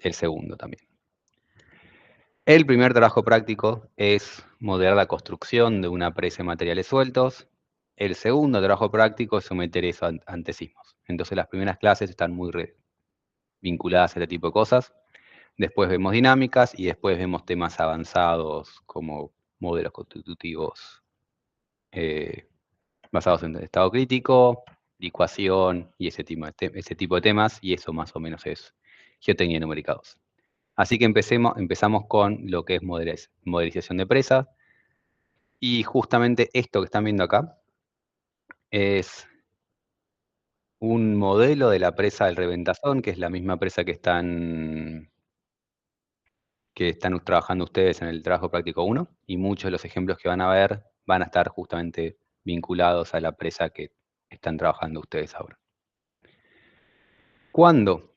el segundo también. El primer trabajo práctico es modelar la construcción de una presa de materiales sueltos. El segundo trabajo práctico es someter eso ante sismos. Entonces las primeras clases están muy vinculadas a este tipo de cosas. Después vemos dinámicas y después vemos temas avanzados como modelos constitutivos basados en estado crítico, licuación y ese tipo de temas, y eso más o menos es geotecnia numérica 2. Así que empezamos con lo que es modelización de presas, y justamente esto que están viendo acá es un modelo de la presa del Reventazón, que es la misma presa que están trabajando ustedes en el trabajo práctico 1, y muchos de los ejemplos que van a ver van a estar justamente vinculados a la presa que están trabajando ustedes ahora. Cuando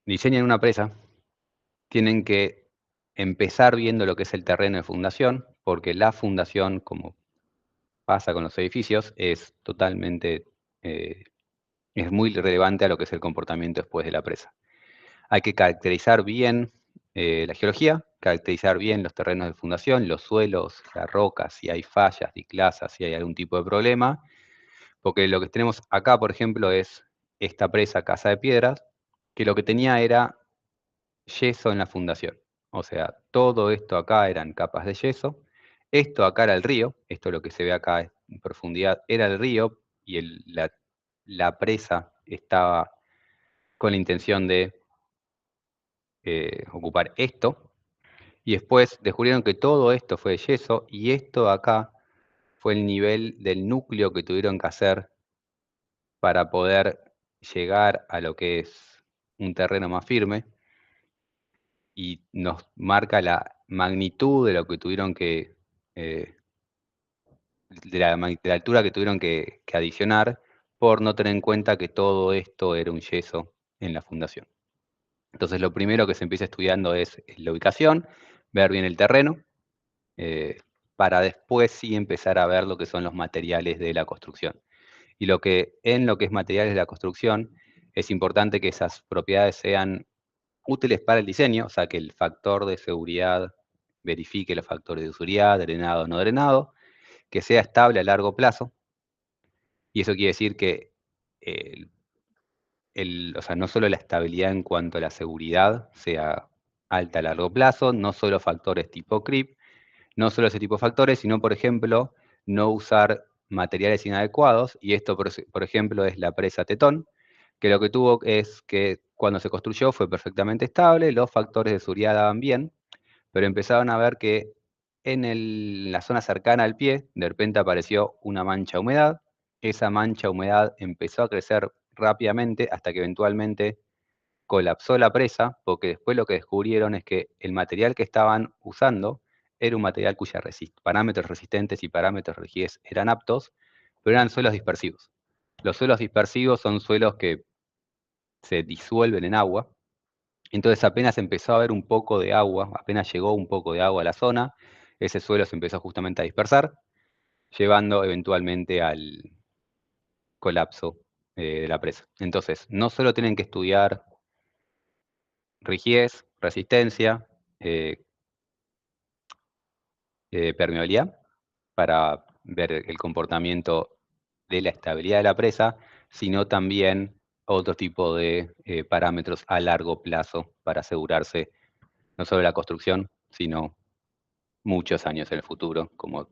diseñan una presa, tienen que empezar viendo lo que es el terreno de fundación, porque la fundación, como pasa con los edificios, es totalmente, es muy relevante a lo que es el comportamiento después de la presa. Hay que caracterizar bien la geología, caracterizar bien los terrenos de fundación, los suelos, las rocas, si hay fallas, diclasas, si hay algún tipo de problema, porque lo que tenemos acá, por ejemplo, es esta presa Casa de Piedras, que lo que tenía era yeso en la fundación. O sea, todo esto acá eran capas de yeso. Esto acá era el río, esto lo que se ve acá en profundidad era el río, y la presa estaba con la intención de ocupar esto. Y después descubrieron que todo esto fue de yeso, y esto acá fue el nivel del núcleo que tuvieron que hacer para poder llegar a lo que es un terreno más firme, y nos marca la magnitud de lo que tuvieron que, de la altura que tuvieron que adicionar, por no tener en cuenta que todo esto era un yeso en la fundación. Entonces lo primero que se empieza estudiando es la ubicación, ver bien el terreno, para después sí empezar a ver lo que son los materiales de la construcción. Y en lo que es materiales de la construcción, es importante que esas propiedades sean útiles para el diseño, o sea, que el factor de seguridad verifique los factores de seguridad, drenado o no drenado, que sea estable a largo plazo, y eso quiere decir que o sea, no solo la estabilidad en cuanto a la seguridad sea alta a largo plazo, no solo factores tipo CRIP, no solo ese tipo de factores, sino, por ejemplo, no usar materiales inadecuados, y esto, por ejemplo, es la presa Tetón, que lo que tuvo es que cuando se construyó fue perfectamente estable, los factores de seguridad daban bien, pero empezaron a ver que en la zona cercana al pie, de repente apareció una mancha de humedad. Esa mancha de humedad empezó a crecer rápidamente hasta que eventualmente colapsó la presa, porque después lo que descubrieron es que el material que estaban usando era un material cuyos parámetros resistentes y parámetros de rigidez eran aptos, pero eran suelos dispersivos. Los suelos dispersivos son suelos que se disuelven en agua. Entonces apenas empezó a haber un poco de agua, apenas llegó un poco de agua a la zona, ese suelo se empezó justamente a dispersar, llevando eventualmente al colapso de la presa. Entonces, no solo tienen que estudiar rigidez, resistencia, permeabilidad, para ver el comportamiento de la estabilidad de la presa, sino también otro tipo de parámetros a largo plazo para asegurarse no solo la construcción, sino muchos años en el futuro, como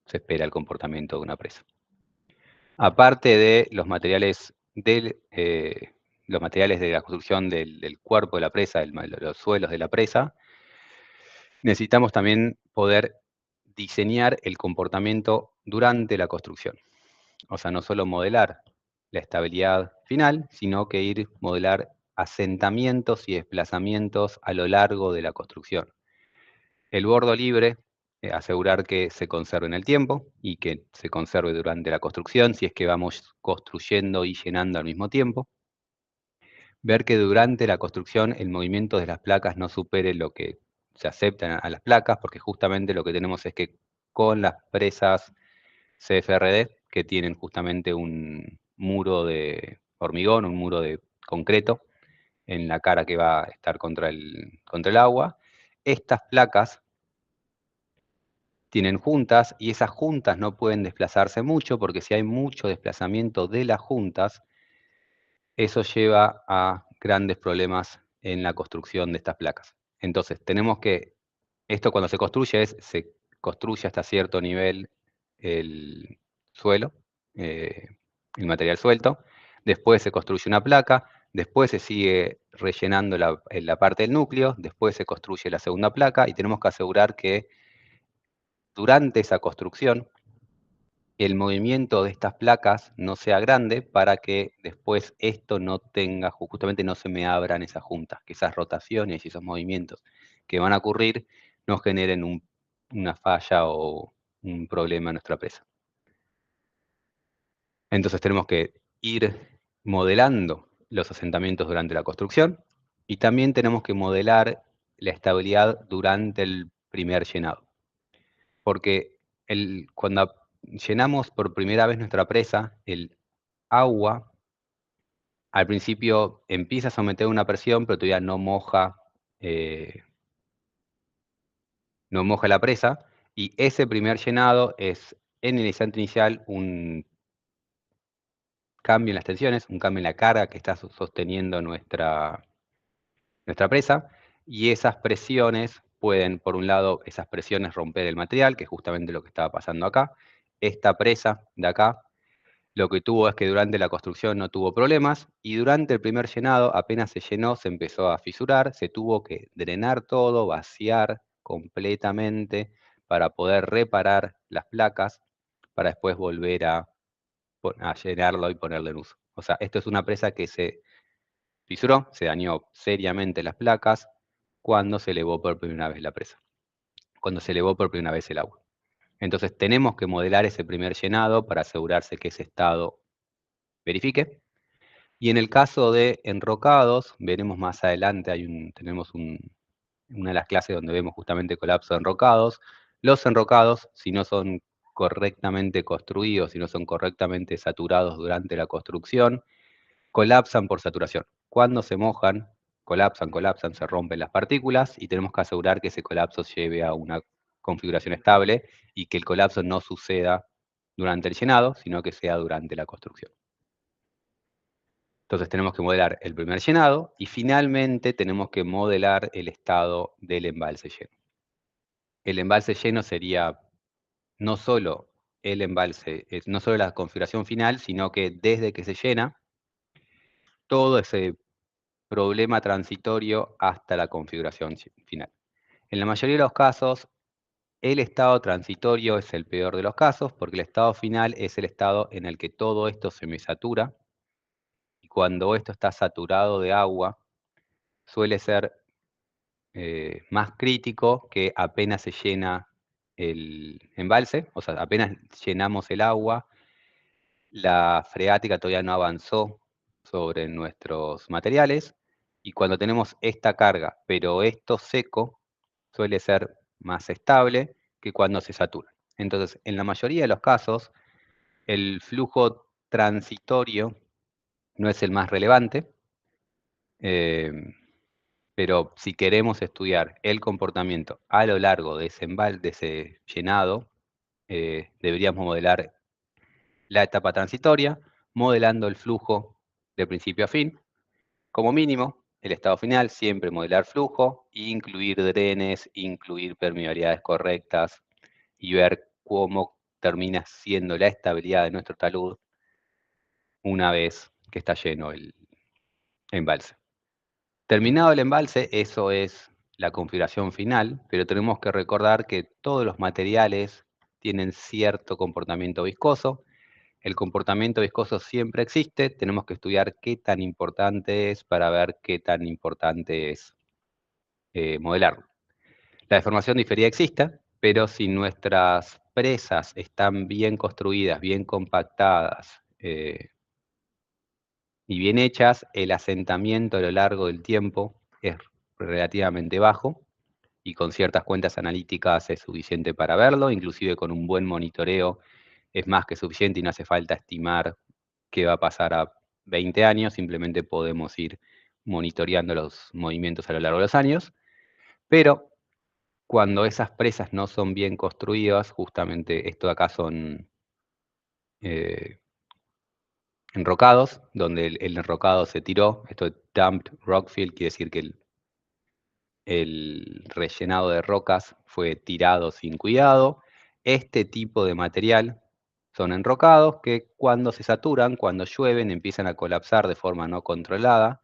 se espera el comportamiento de una presa. Aparte de los materiales de la construcción del cuerpo de la presa, los suelos de la presa, necesitamos también poder diseñar el comportamiento durante la construcción. O sea, no solo modelar la estabilidad final, sino que modelar asentamientos y desplazamientos a lo largo de la construcción. El bordo libre, asegurar que se conserve en el tiempo y que se conserve durante la construcción, si es que vamos construyendo y llenando al mismo tiempo. Ver que durante la construcción el movimiento de las placas no supere lo que se aceptan a las placas, porque justamente lo que tenemos es que con las presas CFRD, que tienen justamente un muro de hormigón, un muro de concreto, en la cara que va a estar contra el agua. Estas placas tienen juntas y esas juntas no pueden desplazarse mucho porque si hay mucho desplazamiento de las juntas, eso lleva a grandes problemas en la construcción de estas placas. Entonces, tenemos que, esto cuando se construye hasta cierto nivel el suelo, el material suelto, después se construye una placa, después se sigue rellenando la parte del núcleo, después se construye la segunda placa y tenemos que asegurar que durante esa construcción el movimiento de estas placas no sea grande para que después esto no tenga, justamente no se me abran esas juntas, que esas rotaciones y esos movimientos que van a ocurrir no generen una falla o un problema en nuestra presa. Entonces tenemos que ir modelando los asentamientos durante la construcción y también tenemos que modelar la estabilidad durante el primer llenado. Porque cuando llenamos por primera vez nuestra presa, el agua al principio empieza a someter una presión, pero todavía no moja la presa, y ese primer llenado es en el instante inicial un cambio en las tensiones, un cambio en la carga que está sosteniendo nuestra presa, y esas presiones pueden, por un lado, esas presiones romper el material, que es justamente lo que estaba pasando acá. Esta presa de acá lo que tuvo es que durante la construcción no tuvo problemas y durante el primer llenado, apenas se llenó, se empezó a fisurar, se tuvo que drenar todo, vaciar completamente para poder reparar las placas para después volver a llenarlo y ponerlo en uso. O sea, esto es una presa que se fisuró, se dañó seriamente las placas cuando se elevó por primera vez la presa, cuando se elevó por primera vez el agua. Entonces tenemos que modelar ese primer llenado para asegurarse que ese estado verifique. Y en el caso de enrocados, veremos más adelante, tenemos una de las clases donde vemos justamente colapso de enrocados. Los enrocados, si no son correctamente construidos, si no son correctamente saturados durante la construcción, colapsan por saturación. Cuando se mojan, colapsan, se rompen las partículas y tenemos que asegurar que ese colapso lleve a una configuración estable y que el colapso no suceda durante el llenado, sino que sea durante la construcción. Entonces tenemos que modelar el primer llenado y finalmente tenemos que modelar el estado del embalse lleno. El embalse lleno sería no solo el embalse, no solo la configuración final, sino que desde que se llena, todo ese problema transitorio hasta la configuración final. En la mayoría de los casos, el estado transitorio es el peor de los casos, porque el estado final es el estado en el que todo esto se me satura, y cuando esto está saturado de agua, suele ser más crítico que apenas se llena el embalse, o sea, apenas llenamos el agua, la freática todavía no avanzó sobre nuestros materiales, y cuando tenemos esta carga, pero esto seco, suele ser más estable que cuando se satura. Entonces, en la mayoría de los casos, el flujo transitorio no es el más relevante, pero si queremos estudiar el comportamiento a lo largo de ese llenado, deberíamos modelar la etapa transitoria, modelando el flujo de principio a fin. Como mínimo, el estado final, siempre modelar flujo, incluir drenes, incluir permeabilidades correctas y ver cómo termina siendo la estabilidad de nuestro talud una vez que está lleno el embalse. Terminado el embalse, eso es la configuración final, pero tenemos que recordar que todos los materiales tienen cierto comportamiento viscoso. El comportamiento viscoso siempre existe, tenemos que estudiar qué tan importante es para ver qué tan importante es modelarlo. La deformación diferida existe, pero si nuestras presas están bien construidas, bien compactadas y bien hechas, el asentamiento a lo largo del tiempo es relativamente bajo y con ciertas cuentas analíticas es suficiente para verlo, inclusive con un buen monitoreo es más que suficiente y no hace falta estimar qué va a pasar a 20 años, simplemente podemos ir monitoreando los movimientos a lo largo de los años, pero cuando esas presas no son bien construidas, justamente esto de acá son enrocados, donde el enrocado se tiró, esto de dumped rockfill quiere decir que el rellenado de rocas fue tirado sin cuidado. Este tipo de material son enrocados que cuando se saturan, cuando llueven, empiezan a colapsar de forma no controlada.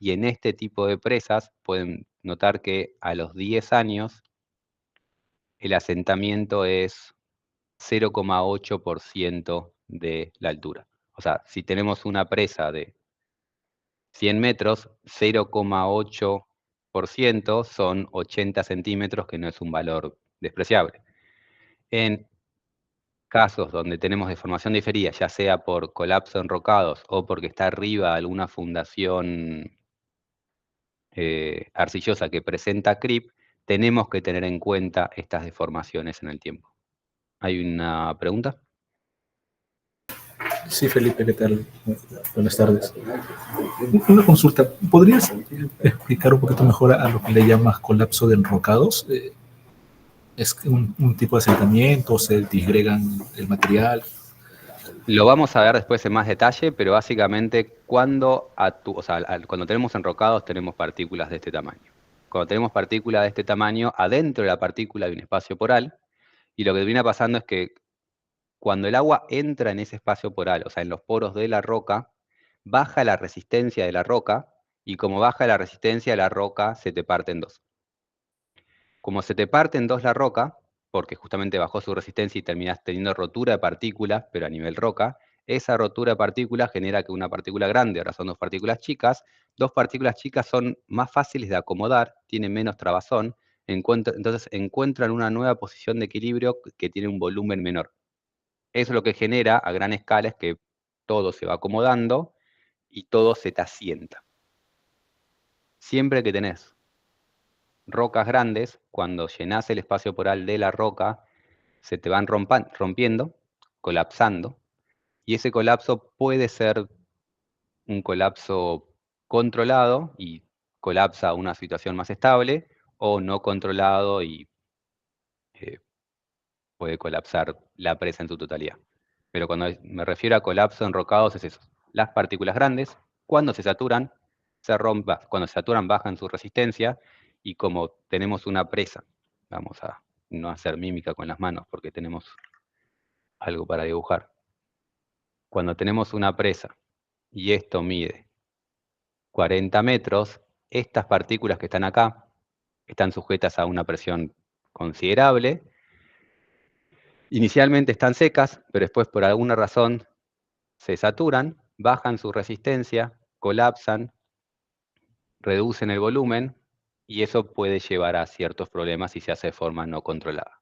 Y en este tipo de presas pueden notar que a los 10 años el asentamiento es 0,8% de la altura. O sea, si tenemos una presa de 100 metros, 0,8% son 80 centímetros, que no es un valor despreciable. En casos donde tenemos deformación diferida, ya sea por colapso en rocados o porque está arriba alguna fundación arcillosa que presenta creep, tenemos que tener en cuenta estas deformaciones en el tiempo. ¿Hay una pregunta? Sí, Felipe, ¿qué tal? Buenas tardes. Una consulta, ¿podrías explicar un poquito mejor a lo que le llamas colapso de enrocados? ¿Es un tipo de asentamiento o se disgregan el material? Lo vamos a ver después en más detalle, pero básicamente cuando tenemos enrocados tenemos partículas de este tamaño. Cuando tenemos partículas de este tamaño, adentro de la partícula hay un espacio poral, y lo que viene pasando es que cuando el agua entra en ese espacio poral, o sea, en los poros de la roca, baja la resistencia de la roca, y como baja la resistencia de la roca, se te parte en dos. Como se te parte en dos la roca, porque justamente bajó su resistencia y terminás teniendo rotura de partículas, pero a nivel roca, esa rotura de partículas genera que una partícula grande, ahora son dos partículas chicas son más fáciles de acomodar, tienen menos trabazón, entonces encuentran una nueva posición de equilibrio que tiene un volumen menor. Eso lo que genera a gran escala es que todo se va acomodando y todo se te asienta. Siempre que tenés rocas grandes, cuando llenás el espacio poral de la roca, se te van rompiendo, colapsando, y ese colapso puede ser un colapso controlado y colapsa a una situación más estable, o no controlado y eh, puede colapsar la presa en su totalidad. Pero cuando me refiero a colapso enrocados es eso. Las partículas grandes, cuando se saturan, cuando se saturan bajan su resistencia, y como tenemos una presa, vamos a no hacer mímica con las manos porque tenemos algo para dibujar. Cuando tenemos una presa y esto mide 40 metros, estas partículas que están acá están sujetas a una presión considerable. Inicialmente están secas, pero después por alguna razón se saturan, bajan su resistencia, colapsan, reducen el volumen, y eso puede llevar a ciertos problemas si se hace de forma no controlada.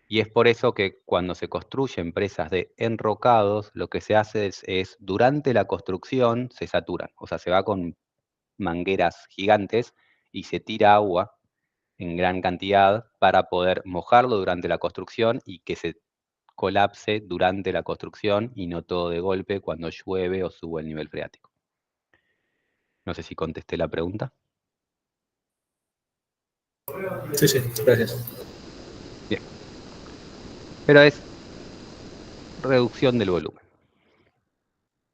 Y es por eso que cuando se construyen presas de enrocados, lo que se hace es durante la construcción se saturan, o sea, se va con mangueras gigantes y se tira agua en gran cantidad para poder mojarlo durante la construcción y que se colapse durante la construcción y no todo de golpe cuando llueve o sube el nivel freático. No sé si contesté la pregunta. Sí, sí, gracias. Bien. Pero es reducción del volumen.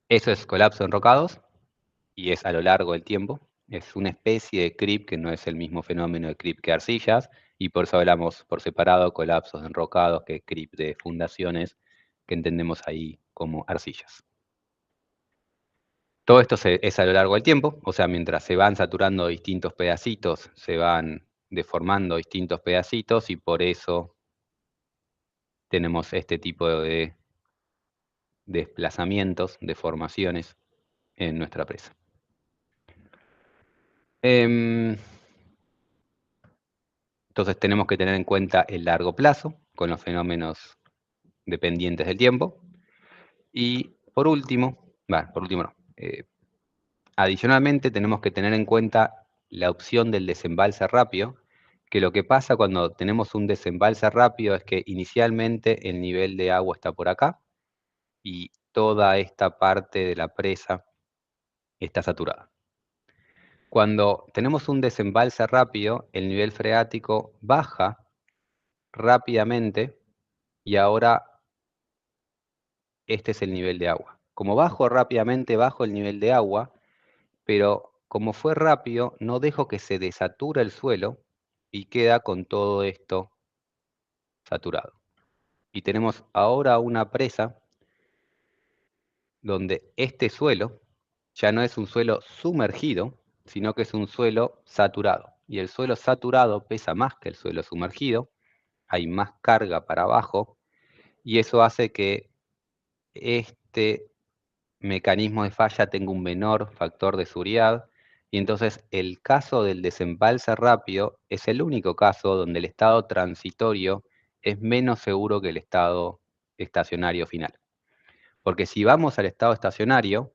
Eso es colapso en rocados y es a lo largo del tiempo. Es una especie de creep que no es el mismo fenómeno de creep que arcillas, y por eso hablamos por separado colapsos en rocados que creep de fundaciones, que entendemos ahí como arcillas. Todo esto es a lo largo del tiempo, o sea, mientras se van saturando distintos pedacitos, se van deformando distintos pedacitos, y por eso tenemos este tipo de desplazamientos, deformaciones en nuestra presa. Entonces tenemos que tener en cuenta el largo plazo con los fenómenos dependientes del tiempo. Y por último, adicionalmente tenemos que tener en cuenta la opción del desembalse rápido, que lo que pasa cuando tenemos un desembalse rápido es que inicialmente el nivel de agua está por acá y toda esta parte de la presa está saturada. Cuando tenemos un desembalse rápido, el nivel freático baja rápidamente y ahora este es el nivel de agua. Como bajo rápidamente, bajo el nivel de agua, pero como fue rápido, no dejo que se desature el suelo y queda con todo esto saturado. Y tenemos ahora una presa donde este suelo ya no es un suelo sumergido, sino que es un suelo saturado. Y el suelo saturado pesa más que el suelo sumergido, hay más carga para abajo, y eso hace que este mecanismo de falla tenga un menor factor de seguridad, y entonces el caso del desembalse rápido es el único caso donde el estado transitorio es menos seguro que el estado estacionario final. Porque si vamos al estado estacionario,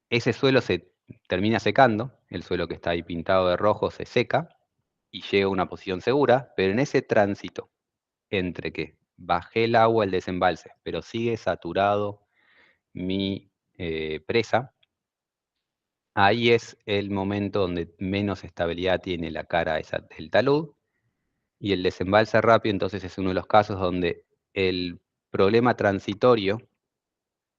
ese suelo se termina secando, el suelo que está ahí pintado de rojo se seca y llega a una posición segura, pero en ese tránsito entre que bajé el agua el desembalse, pero sigue saturado mi presa, ahí es el momento donde menos estabilidad tiene la cara esa del talud, y el desembalse rápido entonces es uno de los casos donde el problema transitorio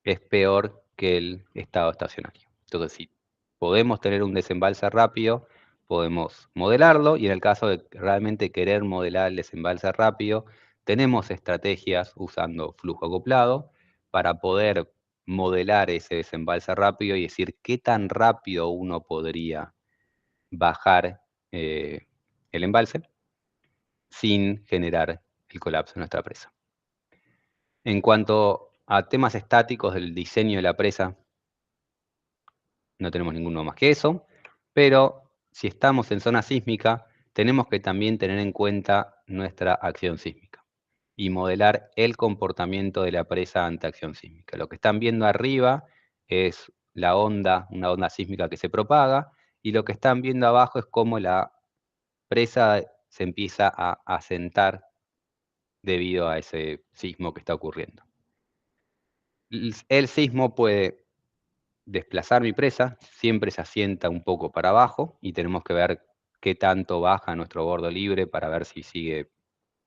es peor que el estado estacionario. Entonces, si podemos tener un desembalse rápido, podemos modelarlo, y en el caso de realmente querer modelar el desembalse rápido, tenemos estrategias usando flujo acoplado para poder modelar ese desembalse rápido y decir qué tan rápido uno podría bajar el embalse sin generar el colapso en nuestra presa. En cuanto a temas estáticos del diseño de la presa, no tenemos ninguno más que eso, pero si estamos en zona sísmica, tenemos que también tener en cuenta nuestra acción sísmica y modelar el comportamiento de la presa ante acción sísmica. Lo que están viendo arriba es la onda, una onda sísmica que se propaga, y lo que están viendo abajo es cómo la presa se empieza a asentar debido a ese sismo que está ocurriendo. El sismo puede desplazar mi presa, siempre se asienta un poco para abajo y tenemos que ver qué tanto baja nuestro bordo libre para ver si sigue,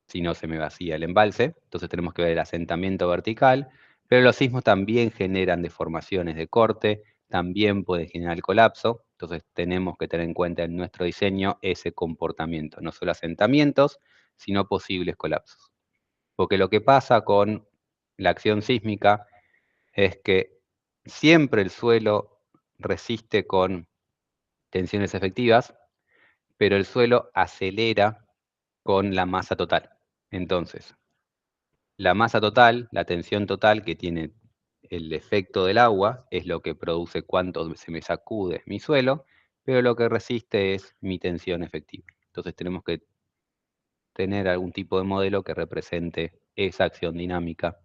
si no se me vacía el embalse. Entonces tenemos que ver el asentamiento vertical, pero los sismos también generan deformaciones de corte, también pueden generar el colapso, entonces tenemos que tener en cuenta en nuestro diseño ese comportamiento, no solo asentamientos, sino posibles colapsos. Porque lo que pasa con la acción sísmica es que siempre el suelo resiste con tensiones efectivas, pero el suelo acelera con la masa total. Entonces, la masa total, la tensión total que tiene el efecto del agua, es lo que produce cuánto se me sacude mi suelo, pero lo que resiste es mi tensión efectiva. Entonces tenemos que tener algún tipo de modelo que represente esa acción dinámica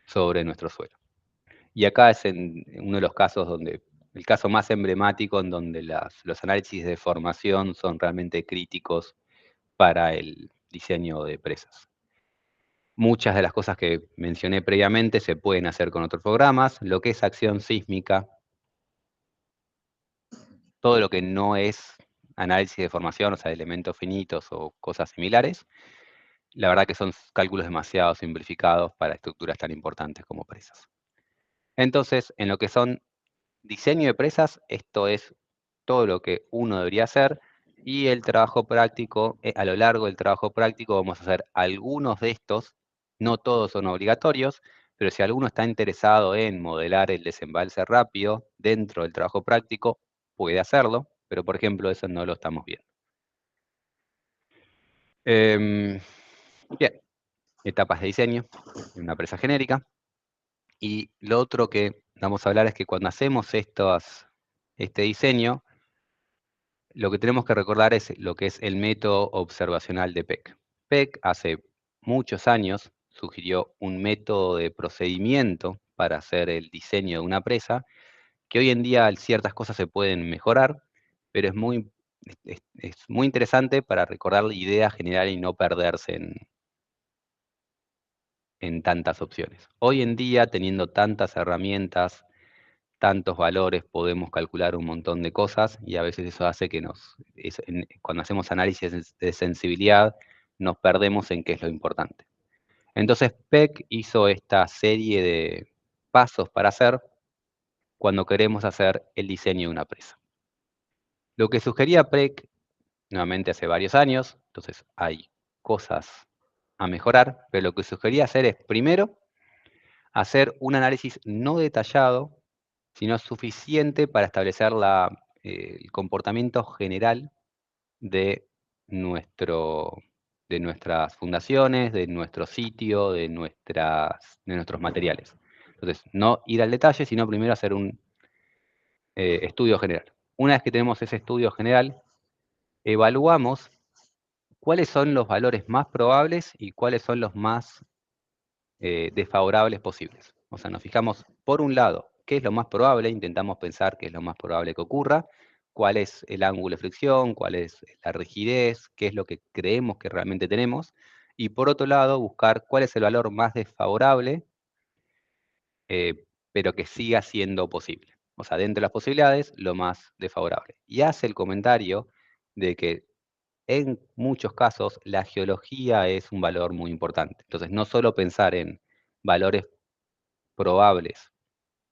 sobre nuestro suelo. Y acá es uno de los casos donde, el caso más emblemático en donde los análisis de formación son realmente críticos para el diseño de presas. Muchas de las cosas que mencioné previamente se pueden hacer con otros programas. Lo que es acción sísmica, todo lo que no es análisis de formación, o sea, elementos finitos o cosas similares, la verdad que son cálculos demasiado simplificados para estructuras tan importantes como presas. Entonces, en lo que son diseño de presas, esto es todo lo que uno debería hacer, y el trabajo práctico, a lo largo del trabajo práctico vamos a hacer algunos de estos, no todos son obligatorios, pero si alguno está interesado en modelar el desembalse rápido dentro del trabajo práctico, puede hacerlo, pero por ejemplo eso no lo estamos viendo. Bien, etapas de diseño en una presa genérica. Y lo otro que vamos a hablar es que cuando hacemos este diseño, lo que tenemos que recordar es lo que es el método observacional de Peck. Peck hace muchos años sugirió un método de procedimiento para hacer el diseño de una presa, que hoy en día ciertas cosas se pueden mejorar, pero es muy interesante para recordar la idea general y no perderse en tantas opciones. Hoy en día, teniendo tantas herramientas tantos valores, podemos calcular un montón de cosas, y a veces eso hace que cuando hacemos análisis de sensibilidad, nos perdemos en qué es lo importante. Entonces Peck hizo esta serie de pasos para hacer cuando queremos hacer el diseño de una presa. Lo que sugería Peck, nuevamente hace varios años, entonces hay cosas a mejorar, pero lo que sugería hacer es, primero, hacer un análisis no detallado, sino suficiente para establecer el comportamiento general de, de nuestras fundaciones, de nuestro sitio, de nuestros materiales. Entonces, no ir al detalle, sino primero hacer un estudio general. Una vez que tenemos ese estudio general, evaluamos cuáles son los valores más probables y cuáles son los más desfavorables posibles. O sea, nos fijamos, por un lado, qué es lo más probable, intentamos pensar qué es lo más probable que ocurra, cuál es el ángulo de fricción, cuál es la rigidez, qué es lo que creemos que realmente tenemos, y por otro lado, buscar cuál es el valor más desfavorable, pero que siga siendo posible. O sea, dentro de las posibilidades, lo más desfavorable. Y hace el comentario de que en muchos casos la geología es un valor muy importante. Entonces, no solo pensar en valores probables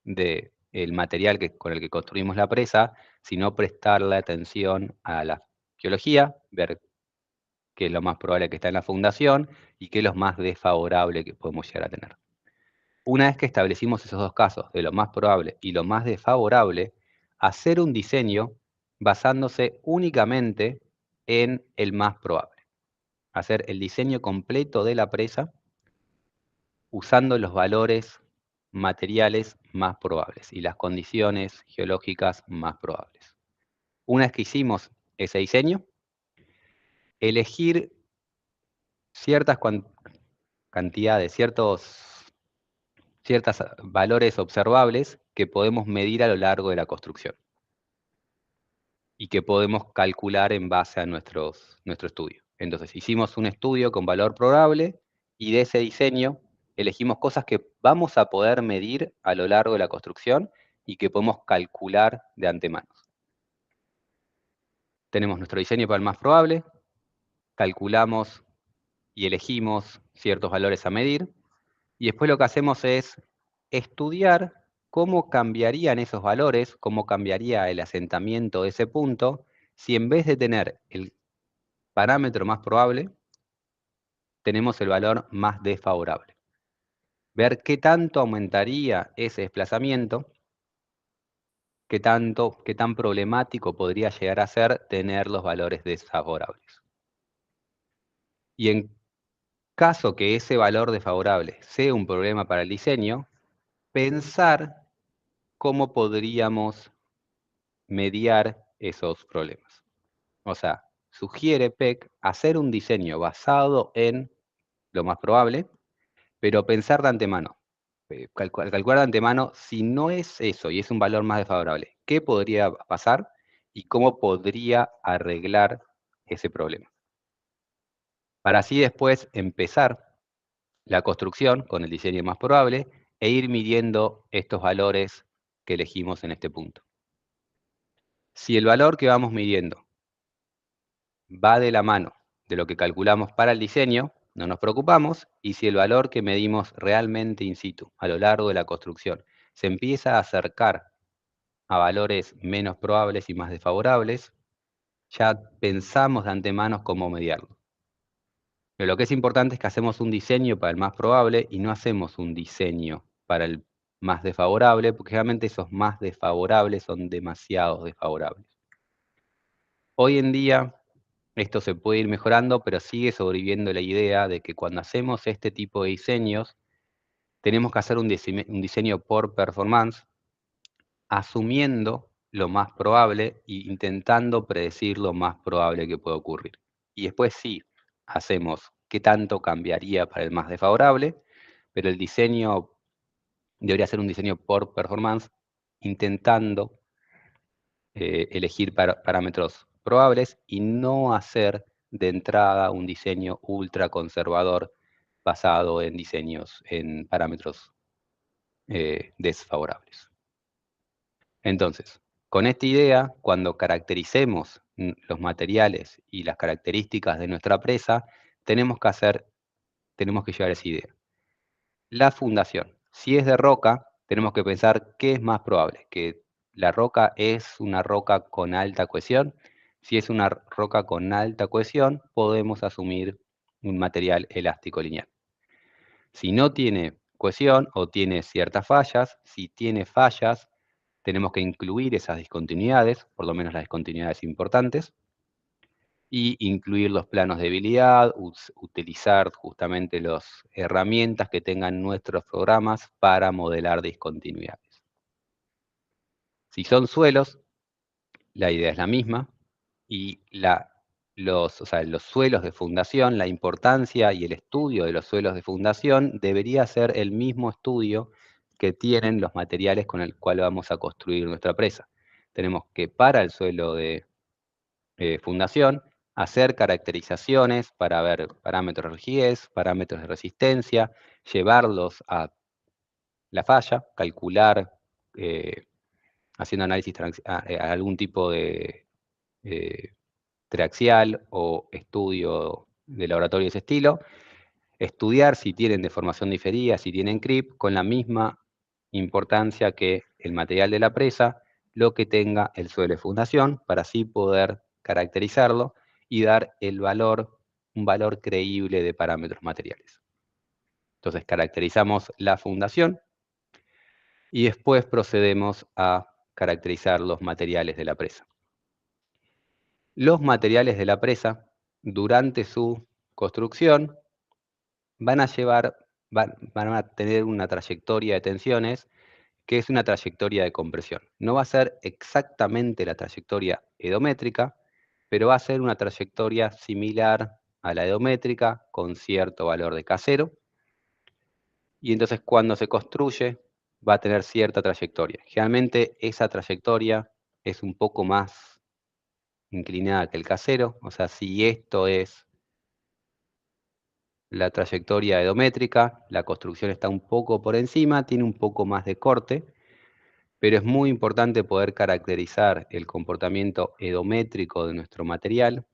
del material con el que construimos la presa, sino prestarle atención a la geología, ver qué es lo más probable que está en la fundación y qué es lo más desfavorable que podemos llegar a tener. Una vez que establecimos esos dos casos, de lo más probable y lo más desfavorable, hacer un diseño basándose únicamente en el más probable. Hacer el diseño completo de la presa usando los valores materiales más probables y las condiciones geológicas más probables. Una vez que hicimos ese diseño, elegir ciertas cantidades, ciertos valores observables que podemos medir a lo largo de la construcción y que podemos calcular en base a nuestro estudio. Entonces, hicimos un estudio con valor probable y de ese diseño elegimos cosas que vamos a poder medir a lo largo de la construcción y que podemos calcular de antemano. Tenemos nuestro diseño para el más probable, calculamos y elegimos ciertos valores a medir, y después lo que hacemos es estudiar cómo cambiarían esos valores, cómo cambiaría el asentamiento de ese punto, si en vez de tener el parámetro más probable, tenemos el valor más desfavorable. Ver qué tanto aumentaría ese desplazamiento, qué tan problemático podría llegar a ser tener los valores desfavorables. Y en caso que ese valor desfavorable sea un problema para el diseño, pensar cómo podríamos mediar esos problemas. O sea, sugiere Peck hacer un diseño basado en lo más probable, pero pensar de antemano, calcular de antemano si no es eso y es un valor más desfavorable, qué podría pasar y cómo podría arreglar ese problema. Para así después empezar la construcción con el diseño más probable e ir midiendo estos valores que elegimos en este punto. Si el valor que vamos midiendo va de la mano de lo que calculamos para el diseño, no nos preocupamos, y si el valor que medimos realmente in situ, a lo largo de la construcción, se empieza a acercar a valores menos probables y más desfavorables, ya pensamos de antemano cómo mediarlo. Pero lo que es importante es que hacemos un diseño para el más probable y no hacemos un diseño para el más desfavorable, porque realmente esos más desfavorables son demasiado desfavorables. Hoy en día esto se puede ir mejorando, pero sigue sobreviviendo la idea de que cuando hacemos este tipo de diseños, tenemos que hacer un diseño por performance, asumiendo lo más probable e intentando predecir lo más probable que pueda ocurrir. Y después sí, hacemos qué tanto cambiaría para el más desfavorable, pero el diseño debería ser un diseño por performance, intentando elegir parámetros probables y no hacer de entrada un diseño ultra conservador basado en parámetros desfavorables. Entonces, con esta idea, cuando caractericemos los materiales y las características de nuestra presa, tenemos que llevar esa idea. La fundación. Si es de roca, tenemos que pensar qué es más probable, que la roca es una roca con alta cohesión. Si es una roca con alta cohesión, podemos asumir un material elástico lineal. Si no tiene cohesión o tiene ciertas fallas, si tiene fallas, tenemos que incluir esas discontinuidades, por lo menos las discontinuidades importantes, y incluir los planos de debilidad, utilizar justamente las herramientas que tengan nuestros programas para modelar discontinuidades. Si son suelos, la idea es la misma, y los suelos de fundación, la importancia y el estudio de los suelos de fundación debería ser el mismo estudio que tienen los materiales con el cual vamos a construir nuestra presa. Tenemos que, para el suelo de fundación, hacer caracterizaciones para ver parámetros de rigidez, parámetros de resistencia, llevarlos a la falla, calcular, haciendo análisis, algún tipo de triaxial o estudio de laboratorio de ese estilo, estudiar si tienen deformación diferida, si tienen creep, con la misma importancia que el material de la presa, lo que tenga el suelo de fundación, para así poder caracterizarlo y dar un valor creíble de parámetros materiales. Entonces caracterizamos la fundación y después procedemos a caracterizar los materiales de la presa. Los materiales de la presa, durante su construcción, van a tener una trayectoria de tensiones que es una trayectoria de compresión. No va a ser exactamente la trayectoria edométrica, pero va a ser una trayectoria similar a la edométrica con cierto valor de K0. Y entonces cuando se construye va a tener cierta trayectoria. Generalmente esa trayectoria es un poco más inclinada que el K0. O sea, si esto es la trayectoria edométrica, la construcción está un poco por encima, tiene un poco más de corte, pero es muy importante poder caracterizar el comportamiento edométrico de nuestro material,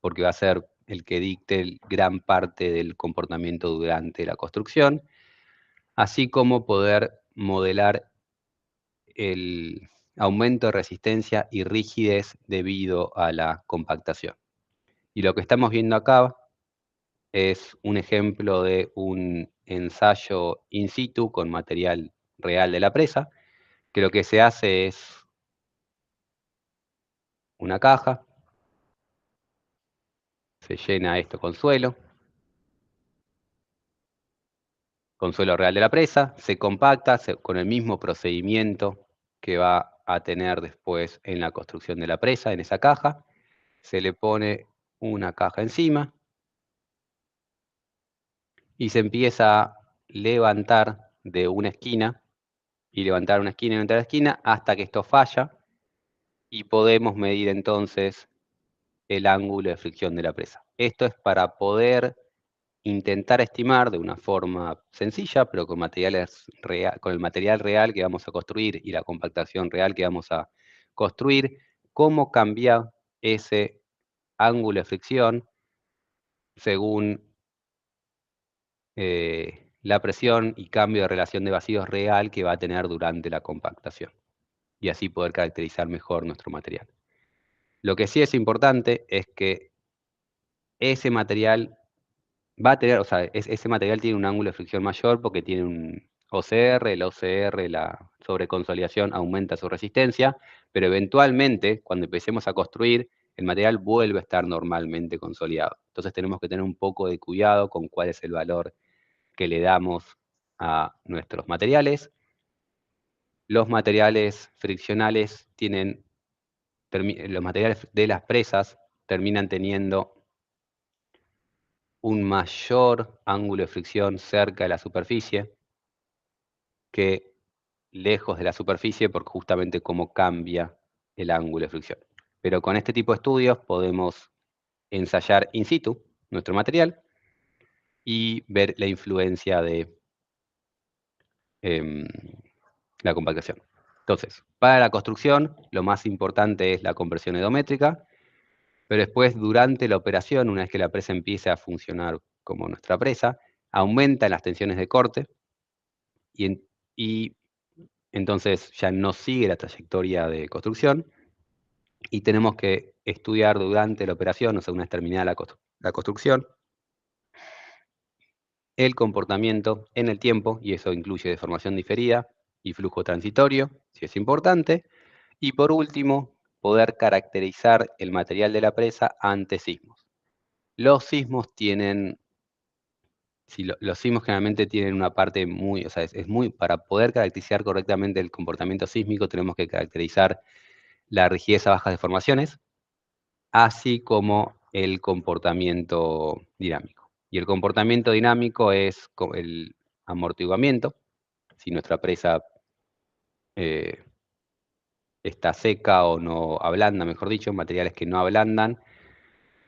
porque va a ser el que dicte gran parte del comportamiento durante la construcción, así como poder modelar el aumento de resistencia y rigidez debido a la compactación. Y lo que estamos viendo acá es un ejemplo de un ensayo in situ con material real de la presa, que lo que se hace es una caja, se llena esto con suelo real de la presa, se compacta con el mismo procedimiento que va a tener después en la construcción de la presa, en esa caja, se le pone una caja encima y se empieza a levantar de una esquina, y levantar una esquina y otra esquina hasta que esto falla, y podemos medir entonces el ángulo de fricción de la presa. Esto es para poder intentar estimar de una forma sencilla, pero con el material real que vamos a construir y la compactación real que vamos a construir, cómo cambia ese ángulo de fricción según la presión y cambio de relación de vacíos real que va a tener durante la compactación, y así poder caracterizar mejor nuestro material. Lo que sí es importante es que ese material va a tener, o sea, ese material tiene un ángulo de fricción mayor porque tiene un OCR, el OCR, la sobreconsolidación, aumenta su resistencia, pero eventualmente, cuando empecemos a construir, el material vuelve a estar normalmente consolidado. Entonces tenemos que tener un poco de cuidado con cuál es el valor que le damos a nuestros materiales. Los materiales friccionales los materiales de las presas terminan teniendo un mayor ángulo de fricción cerca de la superficie que lejos de la superficie, por justamente cómo cambia el ángulo de fricción. Pero con este tipo de estudios podemos ensayar in situ nuestro material y ver la influencia de la compactación. Entonces, para la construcción, lo más importante es la compresión edométrica, pero después, durante la operación, una vez que la presa empiece a funcionar como nuestra presa, aumentan las tensiones de corte y entonces ya no sigue la trayectoria de construcción y tenemos que estudiar durante la operación, o sea, una vez terminada la construcción, el comportamiento en el tiempo, y eso incluye deformación diferida y flujo transitorio, si es importante, y por último, poder caracterizar el material de la presa ante sismos. Los sismos tienen, los sismos generalmente tienen una parte muy, o sea, es muy, para poder caracterizar correctamente el comportamiento sísmico, tenemos que caracterizar la rigidez a bajas deformaciones, así como el comportamiento dinámico. Y el comportamiento dinámico es el amortiguamiento, si nuestra presa está seca o no ablanda, mejor dicho, materiales que no ablandan.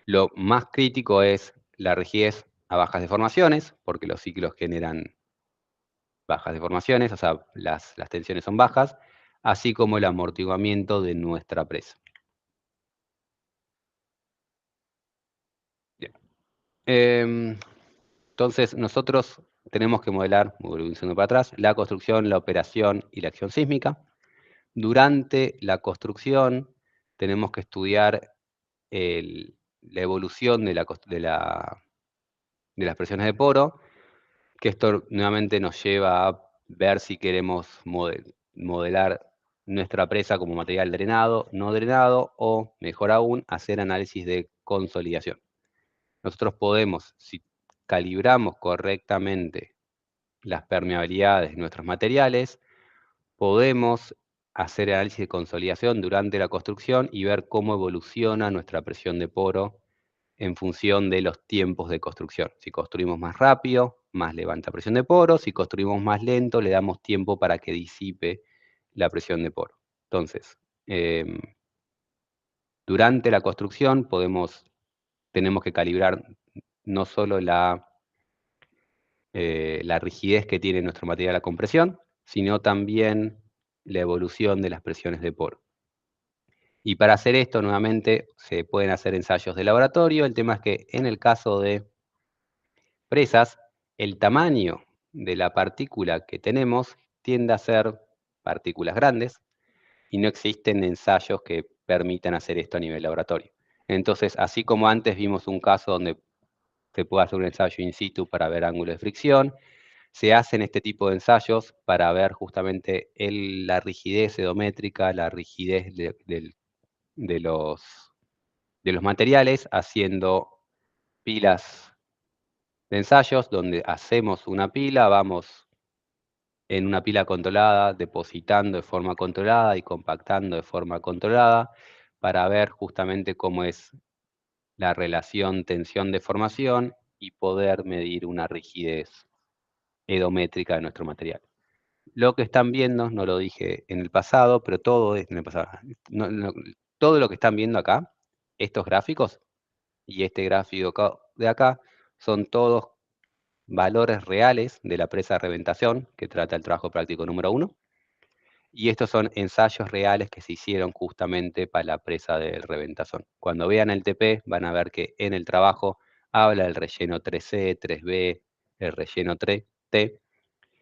Lo más crítico es la rigidez a bajas deformaciones, porque los ciclos generan bajas deformaciones, o sea, las tensiones son bajas, así como el amortiguamiento de nuestra presa. Bien. Entonces, nosotros tenemos que modelar, volviendo para atrás, la construcción, la operación y la acción sísmica. Durante la construcción tenemos que estudiar la evolución de las presiones de poro, que esto nuevamente nos lleva a ver si queremos modelar nuestra presa como material drenado, no drenado, o mejor aún, hacer análisis de consolidación. Nosotros podemos, si calibramos correctamente las permeabilidades de nuestros materiales, podemos hacer análisis de consolidación durante la construcción y ver cómo evoluciona nuestra presión de poro en función de los tiempos de construcción. Si construimos más rápido, más levanta presión de poro. Si construimos más lento, le damos tiempo para que disipe la presión de poro. Entonces, durante la construcción tenemos que calibrar no solo la rigidez que tiene nuestro material a compresión, sino también la evolución de las presiones de poro. Y para hacer esto, nuevamente, se pueden hacer ensayos de laboratorio. El tema es que en el caso de presas, el tamaño de la partícula que tenemos tiende a ser partículas grandes y no existen ensayos que permitan hacer esto a nivel laboratorio. Entonces, así como antes vimos un caso donde se puede hacer un ensayo in situ para ver ángulo de fricción, se hacen este tipo de ensayos para ver justamente la rigidez edométrica, la rigidez de los materiales, haciendo pilas de ensayos donde hacemos una pila, vamos en una pila controlada, depositando de forma controlada y compactando de forma controlada para ver justamente cómo es la relación tensión-deformación y poder medir una rigidez edométrica de nuestro material. Lo que están viendo, no lo dije en el pasado, pero todo es en el pasado. Todo lo que están viendo acá, estos gráficos y este gráfico de acá, son todos valores reales de la presa de reventación, que trata el trabajo práctico número 1. Y estos son ensayos reales que se hicieron justamente para la presa de reventación. Cuando vean el TP, van a ver que en el trabajo habla del relleno 3C, 3B, el relleno 3T.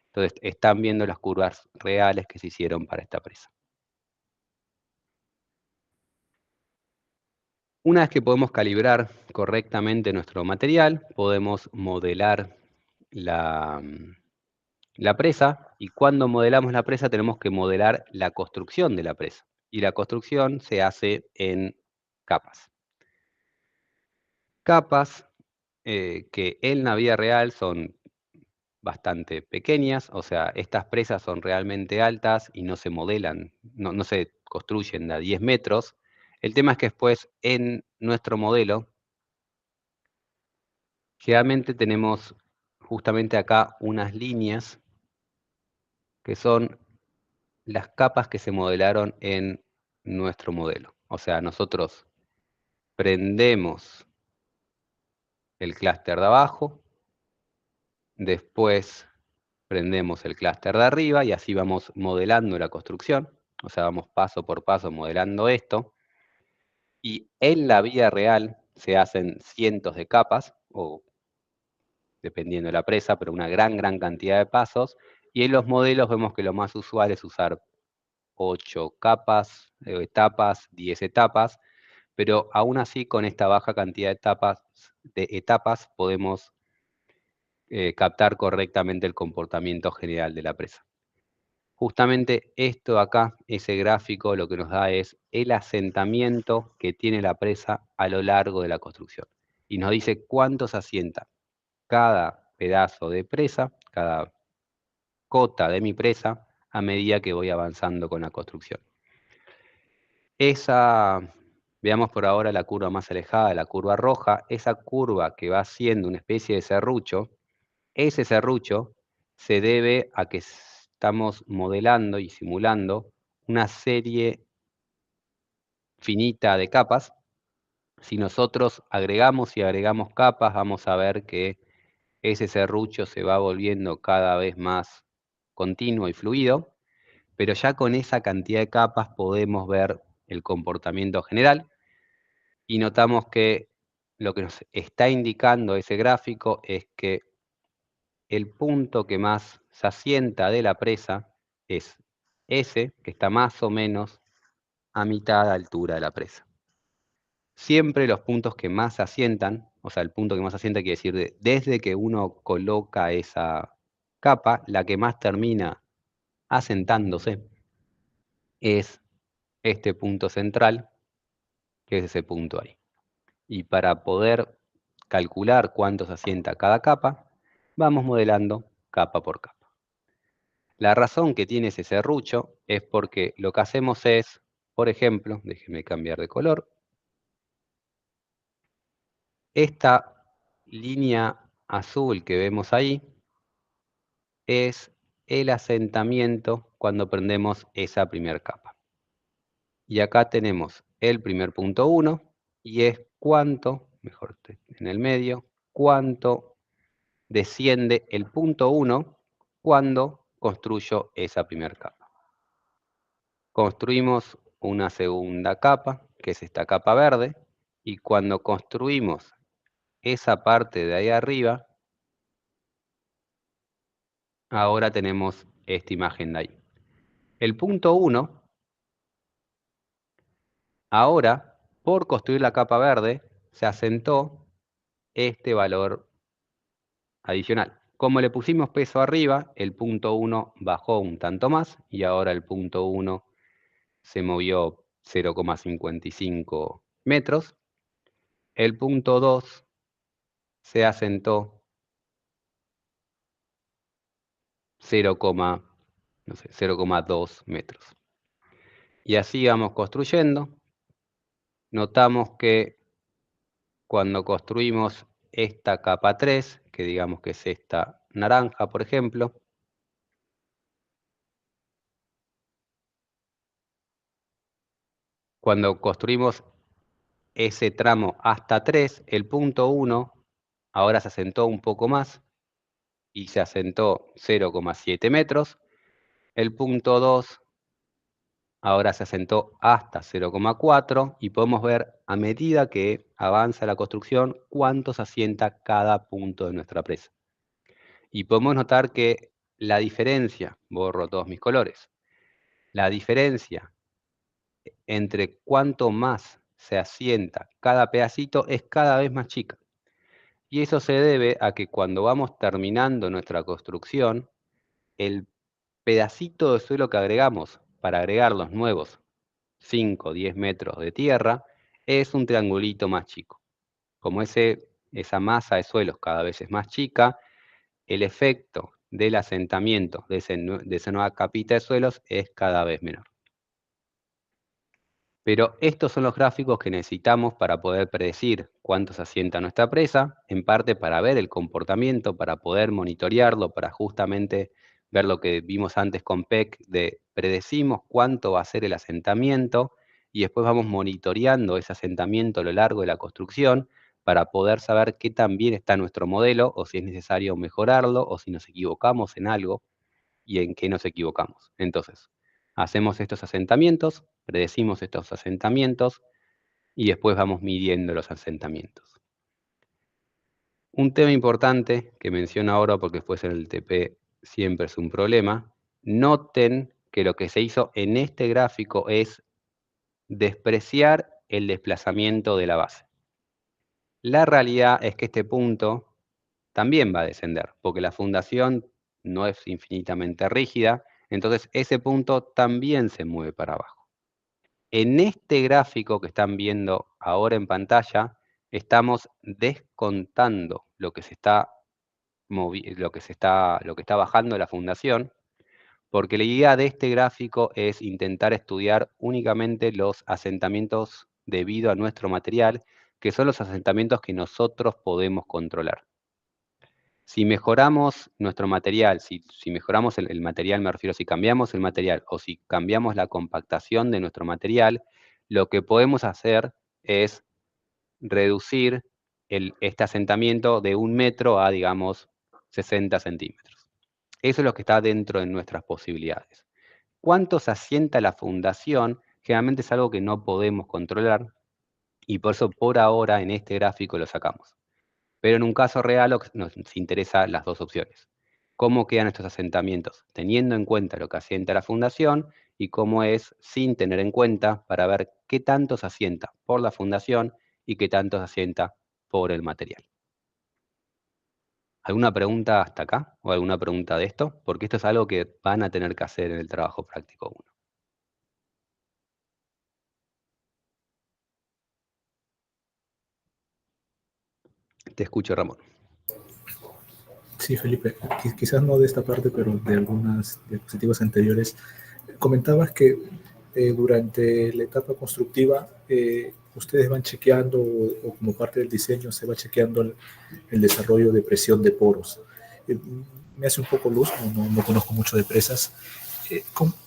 Entonces, están viendo las curvas reales que se hicieron para esta presa. Una vez que podemos calibrar correctamente nuestro material, podemos modelar la presa, y cuando modelamos la presa tenemos que modelar la construcción de la presa. Y la construcción se hace en capas. Capas que en la vida real son bastante pequeñas, o sea, estas presas son realmente altas y no se modelan, no se construyen a 10 metros. El tema es que después en nuestro modelo, generalmente tenemos justamente acá unas líneas que son las capas que se modelaron en nuestro modelo. O sea, nosotros prendemos el clúster de abajo, después prendemos el clúster de arriba y así vamos modelando la construcción. o sea, vamos paso por paso modelando esto, y en la vida real se hacen cientos de capas, o dependiendo de la presa, pero una gran cantidad de pasos, y en los modelos vemos que lo más usual es usar 8 capas, etapas, 10 etapas, pero aún así con esta baja cantidad de etapas podemos captar correctamente el comportamiento general de la presa. Justamente esto acá, ese gráfico, lo que nos da es el asentamiento que tiene la presa a lo largo de la construcción. Y nos dice cuánto se asienta cada pedazo de presa, cada cota de mi presa, a medida que voy avanzando con la construcción. Veamos por ahora la curva más alejada, la curva roja, esa curva que va siendo una especie de serrucho, ese serrucho se debe a que estamos modelando y simulando una serie finita de capas. Si nosotros agregamos y agregamos capas, vamos a ver que ese serrucho se va volviendo cada vez más continuo y fluido, pero ya con esa cantidad de capas podemos ver el comportamiento general y notamos que lo que nos está indicando ese gráfico es que el punto que más se asienta de la presa es ese, que está más o menos a mitad de altura de la presa. Siempre los puntos que más se asientan, o sea, el punto que más se asienta quiere decir desde que uno coloca esa capa, la que más termina asentándose es este punto central, que es ese punto ahí. Y para poder calcular cuánto se asienta cada capa, vamos modelando capa por capa. La razón que tiene ese serrucho es porque lo que hacemos es, por ejemplo, déjenme cambiar de color, esta línea azul que vemos ahí es el asentamiento cuando prendemos esa primera capa. Y acá tenemos el primer punto 1 y es cuánto, mejor en el medio, cuánto desciende el punto 1 cuando construyo esa primera capa. Construimos una segunda capa, que es esta capa verde, y cuando construimos esa parte de ahí arriba, ahora tenemos esta imagen de ahí. El punto 1, ahora, por construir la capa verde, se asentó este valor adicional. Como le pusimos peso arriba, el punto 1 bajó un tanto más y ahora el punto 1 se movió 0,55 metros. El punto 2 se asentó 0,2 metros. Y así vamos construyendo. Notamos que cuando construimos esta capa 3, que digamos que es esta naranja, por ejemplo, cuando construimos ese tramo hasta 3, el punto 1 ahora se asentó un poco más y se asentó 0,7 metros. El punto 2 ahora se asentó hasta 0,4 y podemos ver a medida que avanza la construcción cuánto se asienta cada punto de nuestra presa. Y podemos notar que la diferencia, borro todos mis colores, la diferencia entre cuánto más se asienta cada pedacito es cada vez más chica. Y eso se debe a que cuando vamos terminando nuestra construcción, el pedacito de suelo que agregamos para agregar los nuevos 5 o 10 metros de tierra es un triangulito más chico. Como esa masa de suelos cada vez es más chica, el efecto del asentamiento de esa nueva capita de suelos es cada vez menor. Pero estos son los gráficos que necesitamos para poder predecir cuánto se asienta nuestra presa, en parte para ver el comportamiento, para poder monitorearlo, para justamente ver lo que vimos antes con PEC, de predecimos cuánto va a ser el asentamiento y después vamos monitoreando ese asentamiento a lo largo de la construcción para poder saber qué tan bien está nuestro modelo o si es necesario mejorarlo o si nos equivocamos en algo y en qué nos equivocamos. Entonces, Hacemos estos asentamientos, predecimos estos asentamientos y después vamos midiendo los asentamientos. Un tema importante que menciono ahora porque después en el TP siempre es un problema, noten que lo que se hizo en este gráfico es despreciar el desplazamiento de la base. La realidad es que este punto también va a descender, porque la fundación no es infinitamente rígida, entonces ese punto también se mueve para abajo. En este gráfico que están viendo ahora en pantalla, estamos descontando lo que está bajando la fundación, porque la idea de este gráfico es intentar estudiar únicamente los asentamientos debido a nuestro material, que son los asentamientos que nosotros podemos controlar. Si mejoramos nuestro material, si mejoramos el material, me refiero, si cambiamos el material o si cambiamos la compactación de nuestro material, lo que podemos hacer es reducir este asentamiento de 1 metro a, digamos, 60 centímetros. Eso es lo que está dentro de nuestras posibilidades. ¿Cuánto se asienta la fundación? Generalmente es algo que no podemos controlar y por eso por ahora en este gráfico lo sacamos. Pero en un caso real nos interesa las dos opciones. ¿Cómo quedan estos asentamientos? Teniendo en cuenta lo que asienta la fundación y cómo es sin tener en cuenta para ver qué tanto se asienta por la fundación y qué tanto se asienta por el material. ¿Alguna pregunta hasta acá? ¿O alguna pregunta de esto? Porque esto es algo que van a tener que hacer en el trabajo práctico 1. Te escucho, Ramón. Sí, Felipe, quizás no de esta parte, pero de algunas diapositivas anteriores, comentabas que durante la etapa constructiva ustedes van chequeando o como parte del diseño se va chequeando el desarrollo de presión de poros. Me hace un poco luz, no conozco mucho de presas.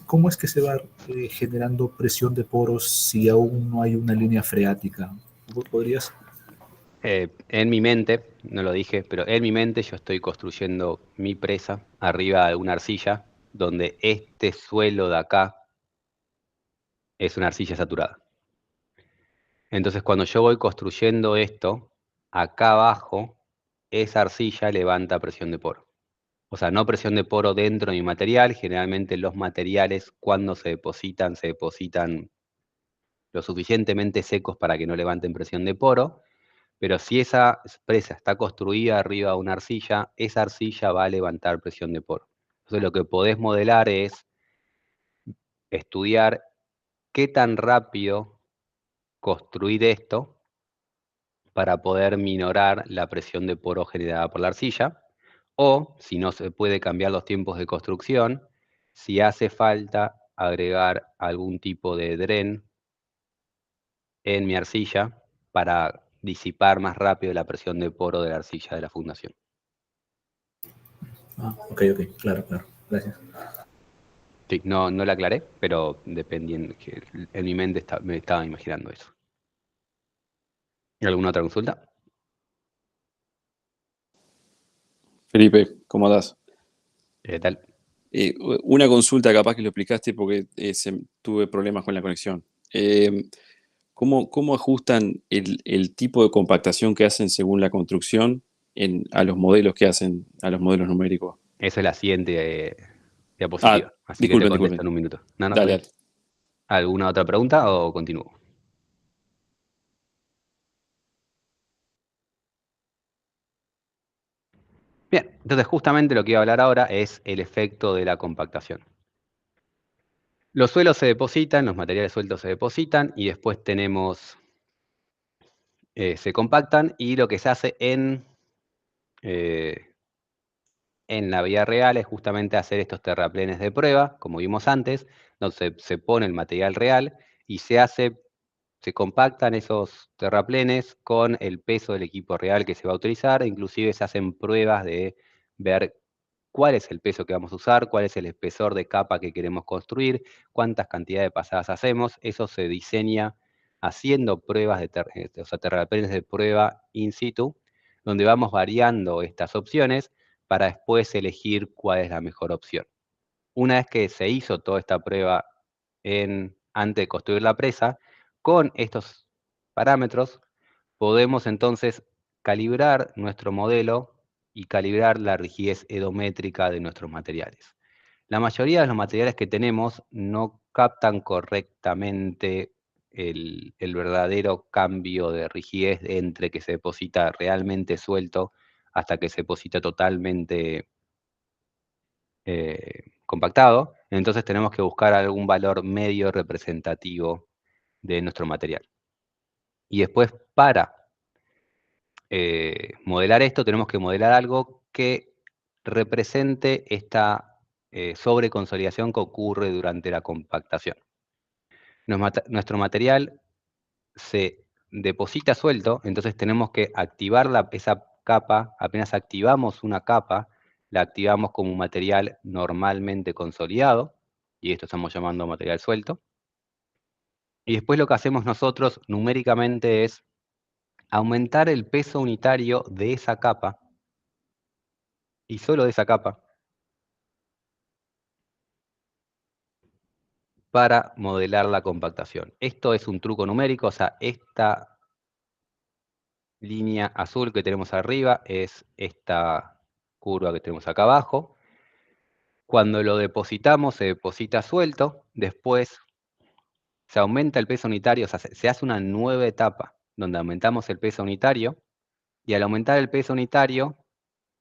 ¿Cómo es que se va generando presión de poros si aún no hay una línea freática? ¿Podrías? En mi mente, no lo dije, pero en mi mente yo estoy construyendo mi presa arriba de una arcilla, donde este suelo de acá es una arcilla saturada. Entonces cuando yo voy construyendo esto, acá abajo, esa arcilla levanta presión de poro. O sea, no presión de poro dentro de mi material, generalmente los materiales cuando se depositan lo suficientemente secos para que no levanten presión de poro, pero si esa presa está construida arriba de una arcilla, esa arcilla va a levantar presión de poro. Entonces lo que podés modelar es estudiar qué tan rápido construir esto para poder minorar la presión de poro generada por la arcilla, o si no se puede cambiar los tiempos de construcción, si hace falta agregar algún tipo de dren en mi arcilla para disipar más rápido la presión de poro de la arcilla de la fundación. Ok, claro, gracias. Sí, no la aclaré, pero dependiendo, en mi mente me estaba imaginando eso. ¿Alguna otra consulta? Felipe, ¿cómo andás? ¿Qué tal? Una consulta, capaz que lo explicaste porque tuve problemas con la conexión. ¿Cómo ajustan el tipo de compactación que hacen según la construcción a los modelos que hacen, a los modelos numéricos? Esa es la siguiente diapositiva, así que te contesto Disculpen. en un minuto. No, Dale, dale. ¿Alguna otra pregunta o continúo? Bien, entonces justamente lo que iba a hablar ahora es el efecto de la compactación. Los suelos se depositan, los materiales sueltos se depositan y después se compactan y lo que se hace en la vida real es justamente hacer estos terraplenes de prueba, como vimos antes, donde se pone el material real y se compactan esos terraplenes con el peso del equipo real que se va a utilizar, inclusive se hacen pruebas de ver cuál es el peso que vamos a usar, cuál es el espesor de capa que queremos construir, cuántas cantidades de pasadas hacemos, eso se diseña haciendo pruebas terraplenes de prueba in situ, donde vamos variando estas opciones para después elegir cuál es la mejor opción. Una vez que se hizo toda esta prueba antes de construir la presa, con estos parámetros podemos entonces calibrar nuestro modelo y calibrar la rigidez edométrica de nuestros materiales. La mayoría de los materiales que tenemos no captan correctamente el verdadero cambio de rigidez entre que se deposita realmente suelto hasta que se deposita totalmente compactado. Entonces tenemos que buscar algún valor medio representativo de nuestro material. Y después, para modelar esto, tenemos que modelar algo que represente esta sobreconsolidación que ocurre durante la compactación. Nuestro material se deposita suelto, entonces tenemos que activar esa capa. Apenas activamos una capa, la activamos como un material normalmente consolidado, y esto estamos llamando material suelto. Y después lo que hacemos nosotros numéricamente es aumentar el peso unitario de esa capa, y solo de esa capa, para modelar la compactación. Esto es un truco numérico, o sea, esta línea azul que tenemos arriba es esta curva que tenemos acá abajo. Cuando lo depositamos, se deposita suelto, después se aumenta el peso unitario, o sea, se hace una nueva etapa donde aumentamos el peso unitario, y al aumentar el peso unitario,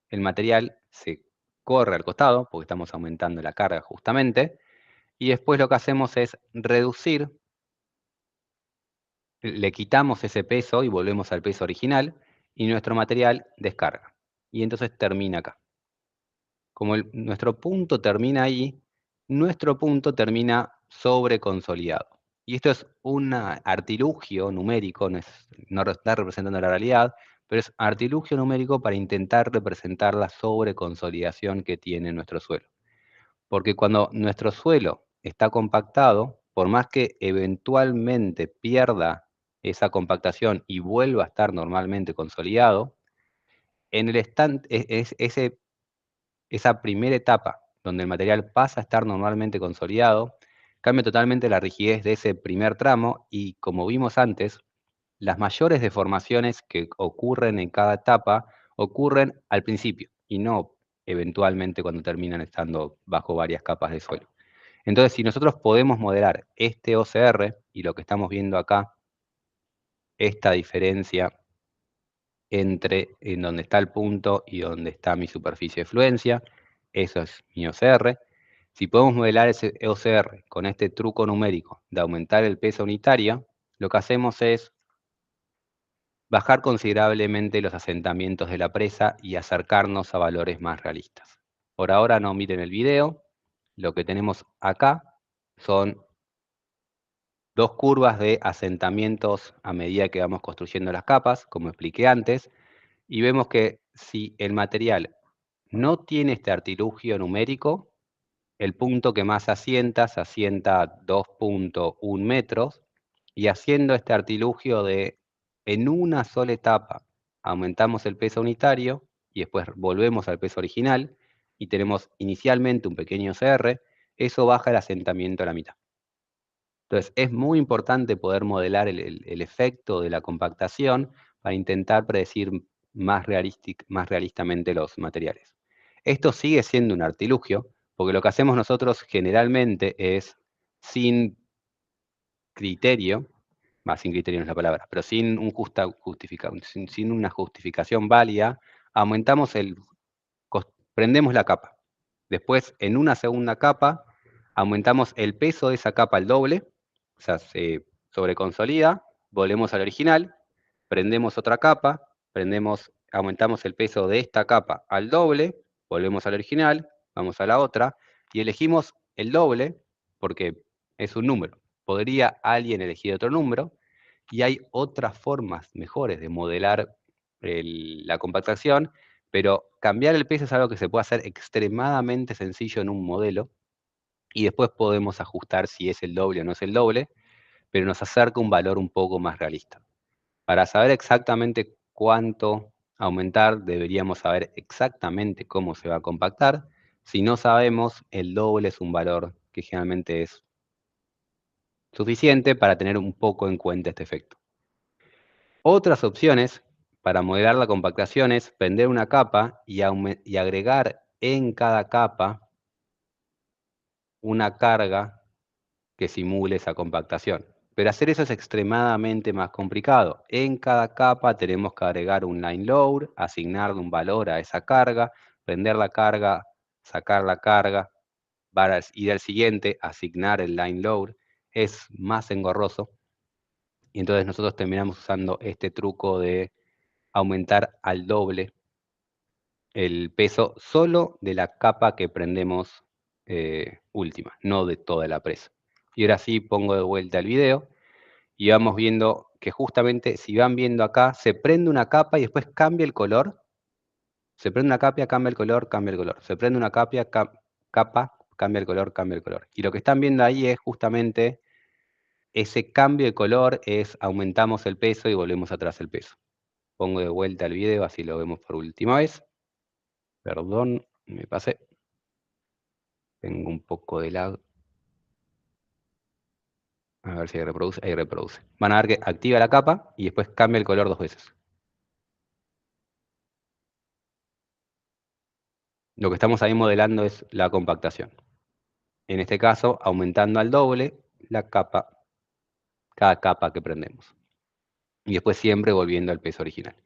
el material se corre al costado, porque estamos aumentando la carga justamente, y después lo que hacemos es reducir, le quitamos ese peso y volvemos al peso original, y nuestro material descarga. Y entonces termina acá. Como nuestro punto termina ahí, nuestro punto termina sobreconsolidado. Y esto es un artilugio numérico, no está representando la realidad, pero es artilugio numérico para intentar representar la sobreconsolidación que tiene nuestro suelo. Porque cuando nuestro suelo está compactado, por más que eventualmente pierda esa compactación y vuelva a estar normalmente consolidado, en el esa primera etapa, donde el material pasa a estar normalmente consolidado, cambia totalmente la rigidez de ese primer tramo, y como vimos antes, las mayores deformaciones que ocurren en cada etapa ocurren al principio y no eventualmente cuando terminan estando bajo varias capas de suelo. Entonces, si nosotros podemos modelar este OCR y lo que estamos viendo acá, esta diferencia entre en donde está el punto y donde está mi superficie de fluencia, eso es mi OCR. Si podemos modelar ese OCR con este truco numérico de aumentar el peso unitario, lo que hacemos es bajar considerablemente los asentamientos de la presa y acercarnos a valores más realistas. Por ahora no miren el video. Lo que tenemos acá son dos curvas de asentamientos a medida que vamos construyendo las capas, como expliqué antes, y vemos que si el material no tiene este artilugio numérico, el punto que más se asienta a 2.1 metros, y haciendo este artilugio de en una sola etapa aumentamos el peso unitario y después volvemos al peso original y tenemos inicialmente un pequeño CR, eso baja el asentamiento a la mitad. Entonces es muy importante poder modelar el efecto de la compactación para intentar predecir más realistamente los materiales. Esto sigue siendo un artilugio, porque lo que hacemos nosotros generalmente es, sin criterio, más sin criterio no es la palabra, pero sin una justificación válida, aumentamos prendemos la capa. Después, en una segunda capa, aumentamos el peso de esa capa al doble, o sea, se sobreconsolida, volvemos al original, prendemos otra capa, aumentamos el peso de esta capa al doble, volvemos al original, vamos a la otra, y elegimos el doble porque es un número. Podría alguien elegir otro número, y hay otras formas mejores de modelar la compactación, pero cambiar el peso es algo que se puede hacer extremadamente sencillo en un modelo, y después podemos ajustar si es el doble o no es el doble, pero nos acerca un valor un poco más realista. Para saber exactamente cuánto aumentar, deberíamos saber exactamente cómo se va a compactar. Si no sabemos, el doble es un valor que generalmente es suficiente para tener un poco en cuenta este efecto. Otras opciones para modelar la compactación es prender una capa y agregar en cada capa una carga que simule esa compactación. Pero hacer eso es extremadamente más complicado. En cada capa tenemos que agregar un line load, asignarle un valor a esa carga, prender la carga, sacar la carga, ir al siguiente, asignar el line load. Es más engorroso. Y entonces nosotros terminamos usando este truco de aumentar al doble el peso solo de la capa que prendemos última, no de toda la presa. Y ahora sí pongo de vuelta el video y vamos viendo que justamente, si van viendo acá, se prende una capa y después cambia el color. Se prende una capa, cambia el color, cambia el color. Se prende una capa, cambia el color, cambia el color. Y lo que están viendo ahí es justamente ese cambio de color, es aumentamos el peso y volvemos atrás el peso. Pongo de vuelta el video, así lo vemos por última vez. Perdón, me pasé. Tengo un poco de lag. A ver si ahí reproduce. Ahí reproduce. Van a ver que activa la capa y después cambia el color 2 veces. Lo que estamos ahí modelando es la compactación. En este caso, aumentando al doble la capa, cada capa que prendemos. Y después siempre volviendo al peso original.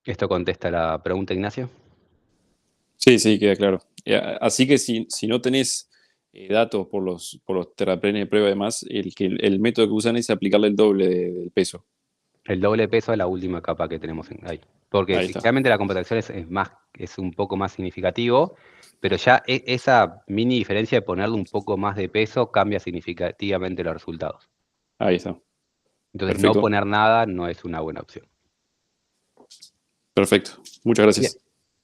¿Esto contesta la pregunta, Ignacio? Sí, sí, queda claro. Así que si no tenés datos por los terraplenes de prueba, además, el método que usan es aplicarle el doble del peso. El doble peso es la última capa que tenemos ahí. Porque Ahí está. realmente la compactación es un poco más significativo, pero ya esa mini diferencia de ponerle un poco más de peso cambia significativamente los resultados. Ahí está. Entonces no Perfecto. poner nada no es una buena opción. Perfecto. Muchas gracias.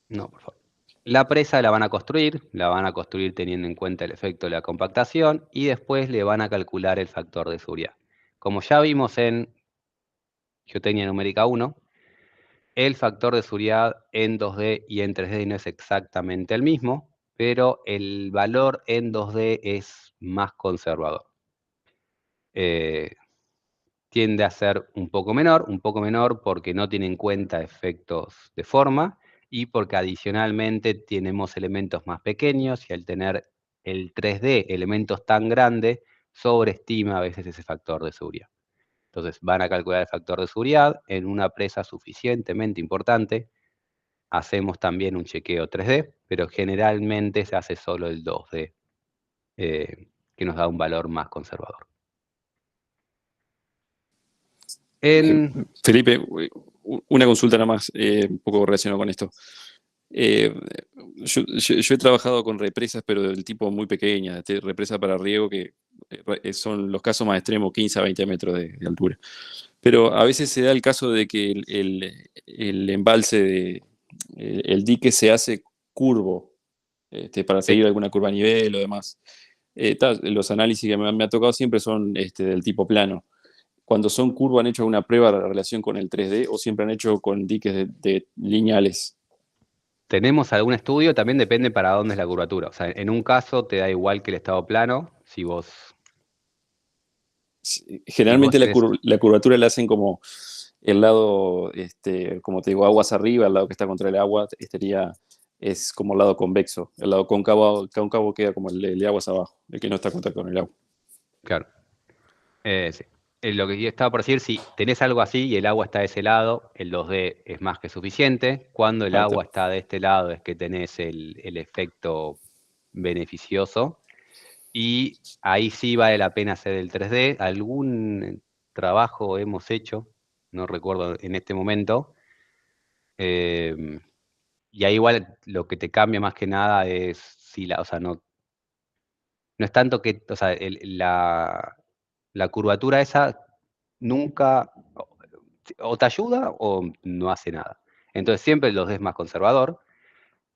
Bien. No, por favor. La presa la van a construir teniendo en cuenta el efecto de la compactación y después le van a calcular el factor de seguridad. Como ya vimos en geotecnia numérica 1, el factor de seguridad en 2D y en 3D no es exactamente el mismo, pero el valor en 2D es más conservador. Tiende a ser un poco menor porque no tiene en cuenta efectos de forma y porque adicionalmente tenemos elementos más pequeños y al tener el 3D elementos tan grandes, sobreestima a veces ese factor de seguridad. Entonces van a calcular el factor de seguridad en una presa suficientemente importante. Hacemos también un chequeo 3D, pero generalmente se hace solo el 2D, que nos da un valor más conservador. Felipe, una consulta nada más, un poco relacionada con esto. Yo he trabajado con represas, pero del tipo muy pequeña, represa para riego, que son los casos más extremos, 15 a 20 metros de altura. Pero a veces se da el caso de que el embalse, el dique se hace curvo, para seguir alguna curva a nivel o demás. Los análisis que me ha tocado siempre son del tipo plano. Cuando son curvas, ¿han hecho alguna prueba de relación con el 3D o siempre han hecho con diques de lineales? Tenemos algún estudio, también depende para dónde es la curvatura. O sea, en un caso te da igual que el estado plano, si vos Generalmente tenés, la curvatura la hacen como el lado, como te digo, aguas arriba, el lado que está contra el agua, es como el lado convexo. El lado cóncavo queda como el de aguas abajo, el que no está en contacto con el agua. claro, sí. Lo que yo estaba por decir, si tenés algo así y el agua está de ese lado, el 2D es más que suficiente. Cuando el Ahí agua está. está de este lado es que tenés el efecto beneficioso. Y ahí sí vale la pena hacer el 3D. Algún trabajo hemos hecho, no recuerdo en este momento. Y ahí igual lo que te cambia más que nada es si o sea, no es tanto que, o sea, la curvatura esa nunca o te ayuda o no hace nada. Entonces siempre el 2D es más conservador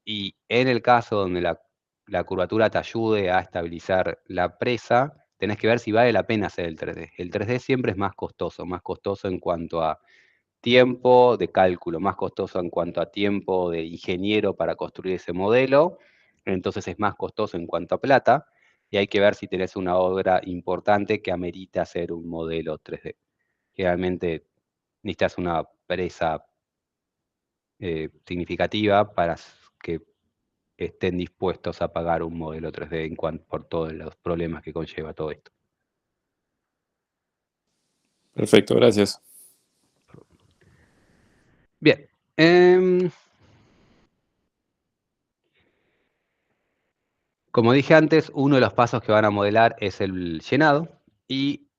y en el caso donde la curvatura te ayude a estabilizar la presa, tenés que ver si vale la pena hacer el 3D. El 3D siempre es más costoso en cuanto a tiempo de cálculo, más costoso en cuanto a tiempo de ingeniero para construir ese modelo, entonces es más costoso en cuanto a plata, y hay que ver si tenés una obra importante que amerita hacer un modelo 3D. Generalmente necesitas una presa significativa para que estén dispuestos a pagar un modelo 3D por todos los problemas que conlleva todo esto. Perfecto, gracias. Bien. Como dije antes, uno de los pasos que van a modelar es el llenado, y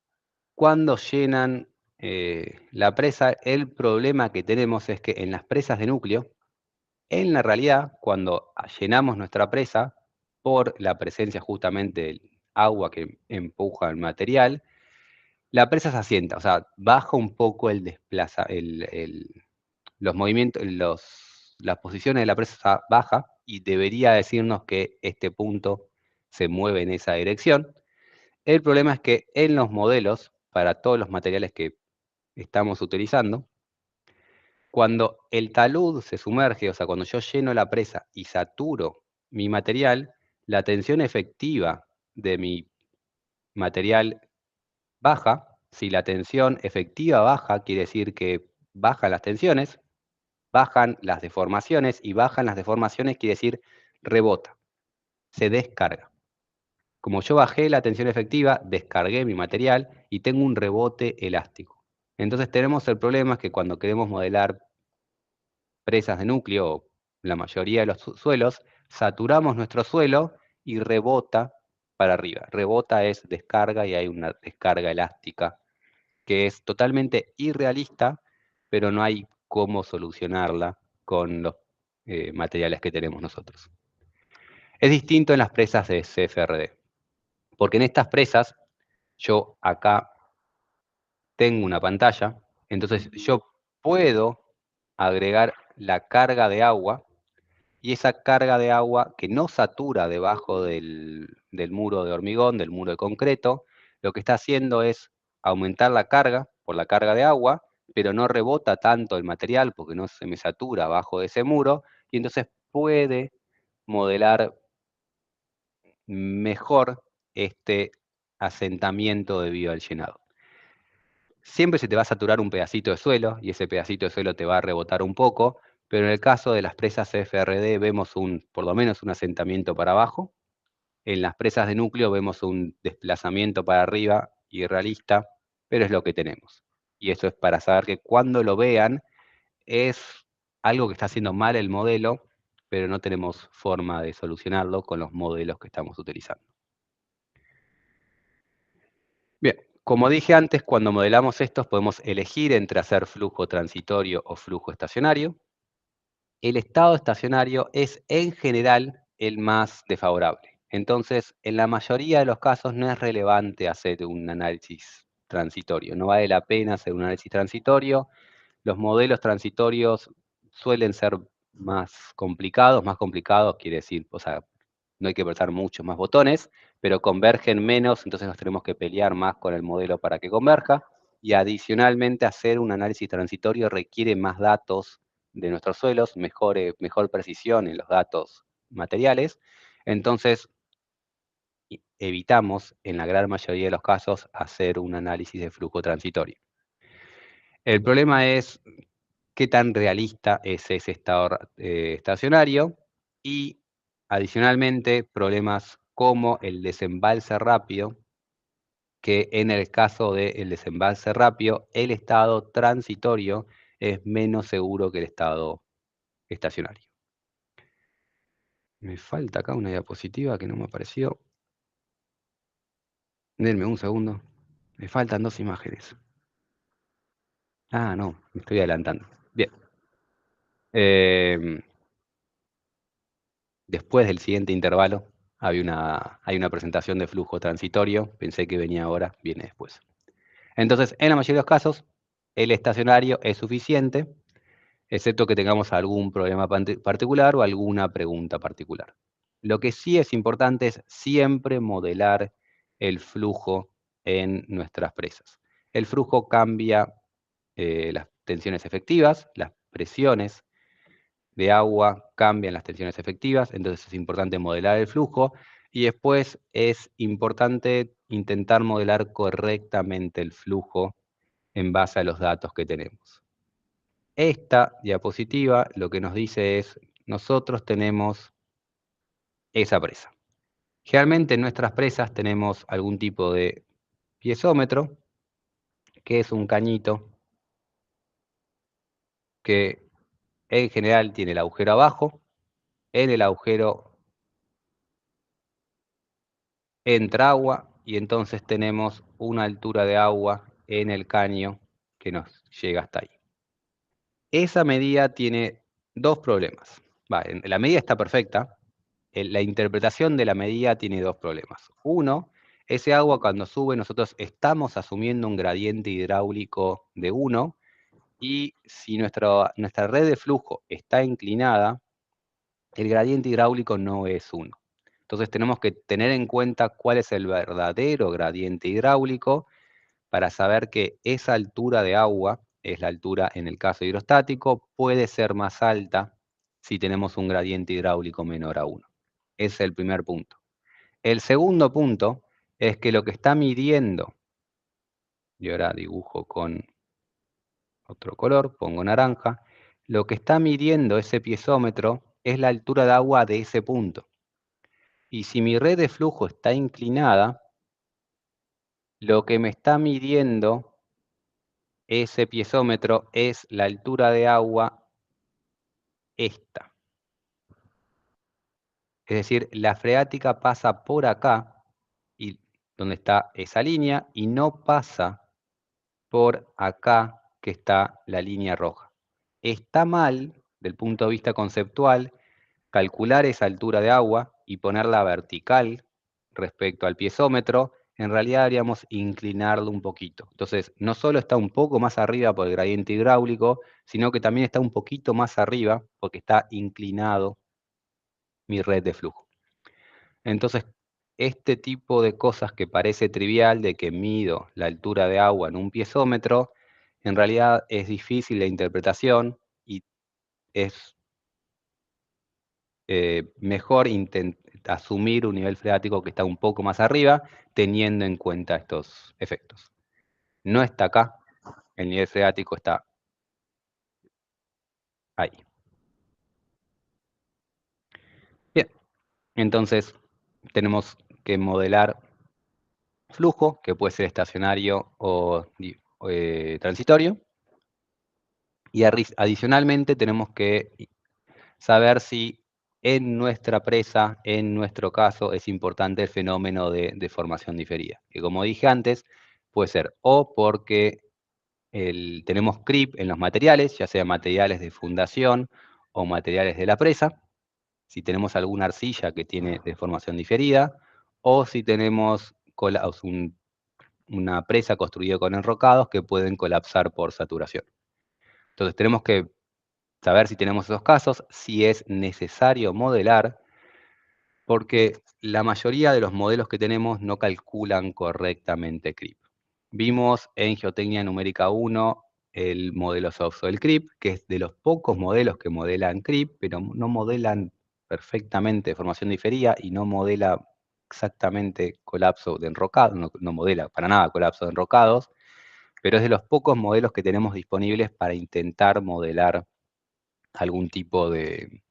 cuando llenan la presa, el problema que tenemos es que en las presas de núcleo, en la realidad, cuando llenamos nuestra presa, por la presencia justamente del agua que empuja el material, la presa se asienta, o sea, baja un poco los movimientos, las posiciones de la presa baja, y debería decirnos que este punto se mueve en esa dirección. El problema es que en los modelos, para todos los materiales que estamos utilizando, cuando el talud se sumerge, o sea, cuando yo lleno la presa y saturo mi material, la tensión efectiva de mi material baja. Si la tensión efectiva baja, quiere decir que bajan las tensiones, bajan las deformaciones, y bajan las deformaciones quiere decir rebota, se descarga. Como yo bajé la tensión efectiva, descargué mi material y tengo un rebote elástico. Entonces tenemos el problema que cuando queremos modelar presas de núcleo, o la mayoría de los suelos, saturamos nuestro suelo y rebota para arriba. Rebota es descarga, y hay una descarga elástica que es totalmente irrealista, pero no hay cómo solucionarla con los materiales que tenemos nosotros. Es distinto en las presas de CFRD, porque en estas presas yo acá tengo una pantalla, entonces yo puedo agregar la carga de agua, y esa carga de agua que no satura debajo del muro de hormigón, del muro de concreto, lo que está haciendo es aumentar la carga por la carga de agua, pero no rebota tanto el material porque no se me satura abajo de ese muro, y entonces puede modelar mejor este asentamiento debido al llenado. Siempre se te va a saturar un pedacito de suelo, y ese pedacito de suelo te va a rebotar un poco, pero en el caso de las presas CFRD vemos por lo menos un asentamiento para abajo. En las presas de núcleo vemos un desplazamiento para arriba irrealista, pero es lo que tenemos. Y eso es para saber que cuando lo vean es algo que está haciendo mal el modelo, pero no tenemos forma de solucionarlo con los modelos que estamos utilizando. Bien, como dije antes, cuando modelamos estos podemos elegir entre hacer flujo transitorio o flujo estacionario. El estado estacionario es en general el más desfavorable. Entonces, en la mayoría de los casos no es relevante hacer un análisis transitorio. No vale la pena hacer un análisis transitorio. Los modelos transitorios suelen ser más complicados quiere decir, o sea, no hay que apretar muchos más botones, pero convergen menos, entonces nos tenemos que pelear más con el modelo para que converja, y adicionalmente hacer un análisis transitorio requiere más datos de nuestros suelos, mejor precisión en los datos materiales. Entonces, evitamos en la gran mayoría de los casos hacer un análisis de flujo transitorio. El problema es qué tan realista es ese estado estacionario, y adicionalmente problemas como el desembalse rápido, que en el caso del desembalse rápido, el estado transitorio es menos seguro que el estado estacionario. Me falta acá una diapositiva que no me apareció. Denme un segundo. Me faltan 2 imágenes. Ah, no, me estoy adelantando. Bien. Después del siguiente intervalo hay una presentación de flujo transitorio. Pensé que venía ahora, viene después. Entonces, en la mayoría de los casos, el estacionario es suficiente, excepto que tengamos algún problema particular o alguna pregunta particular. Lo que sí es importante es siempre modelar el flujo en nuestras presas. El flujo cambia las tensiones efectivas, las presiones de agua cambian las tensiones efectivas, entonces es importante modelar el flujo, Y después es importante intentar modelar correctamente el flujo en base a los datos que tenemos. Esta diapositiva lo que nos dice es, nosotros tenemos esa presa. Generalmente en nuestras presas tenemos algún tipo de piezómetro, que es un cañito que en general tiene el agujero abajo. En el agujero entra agua y entonces tenemos una altura de agua en el caño que nos llega hasta ahí. Esa medida tiene dos problemas. La medida está perfecta. La interpretación de la medida tiene dos problemas. Uno, ese agua cuando sube nosotros estamos asumiendo un gradiente hidráulico de 1 y si nuestra red de flujo está inclinada, el gradiente hidráulico no es 1. Entonces tenemos que tener en cuenta cuál es el verdadero gradiente hidráulico para saber que esa altura de agua es la altura en el caso hidrostático, puede ser más alta si tenemos un gradiente hidráulico menor a 1. Ese es el primer punto. El segundo punto es que lo que está midiendo, y ahora dibujo con otro color, pongo naranja, lo que está midiendo ese piezómetro es la altura de agua de ese punto. Y si mi red de flujo está inclinada, lo que me está midiendo ese piezómetro es la altura de agua esta. Es decir, la freática pasa por acá, y donde está esa línea, y no pasa por acá, que está la línea roja. Está mal, del punto de vista conceptual, calcular esa altura de agua y ponerla vertical respecto al piezómetro. En realidad deberíamos inclinarlo un poquito. Entonces, no solo está un poco más arriba por el gradiente hidráulico, sino que también está un poquito más arriba porque está inclinado mi red de flujo. Entonces, este tipo de cosas que parece trivial, de que mido la altura de agua en un piezómetro, en realidad es difícil de interpretación y es mejor asumir un nivel freático que está un poco más arriba, teniendo en cuenta estos efectos. No está acá, el nivel freático está ahí. Bien, entonces tenemos que modelar flujo, que puede ser estacionario o transitorio, y adicionalmente tenemos que saber si en nuestra presa, en nuestro caso, es importante el fenómeno de deformación diferida, que como dije antes, puede ser o porque tenemos creep en los materiales, ya sea materiales de fundación o materiales de la presa, si tenemos alguna arcilla que tiene deformación diferida, o si tenemos una presa construida con enrocados que pueden colapsar por saturación. Entonces tenemos que saber si tenemos esos casos, si es necesario modelar, porque la mayoría de los modelos que tenemos no calculan correctamente creep. Vimos en Geotecnia Numérica 1 el modelo SOFSO del creep, que es de los pocos modelos que modelan creep, pero no modelan perfectamente deformación diferida y no modela exactamente colapso de enrocados, no modela para nada colapso de enrocados, pero es de los pocos modelos que tenemos disponibles para intentar modelar algún tipo de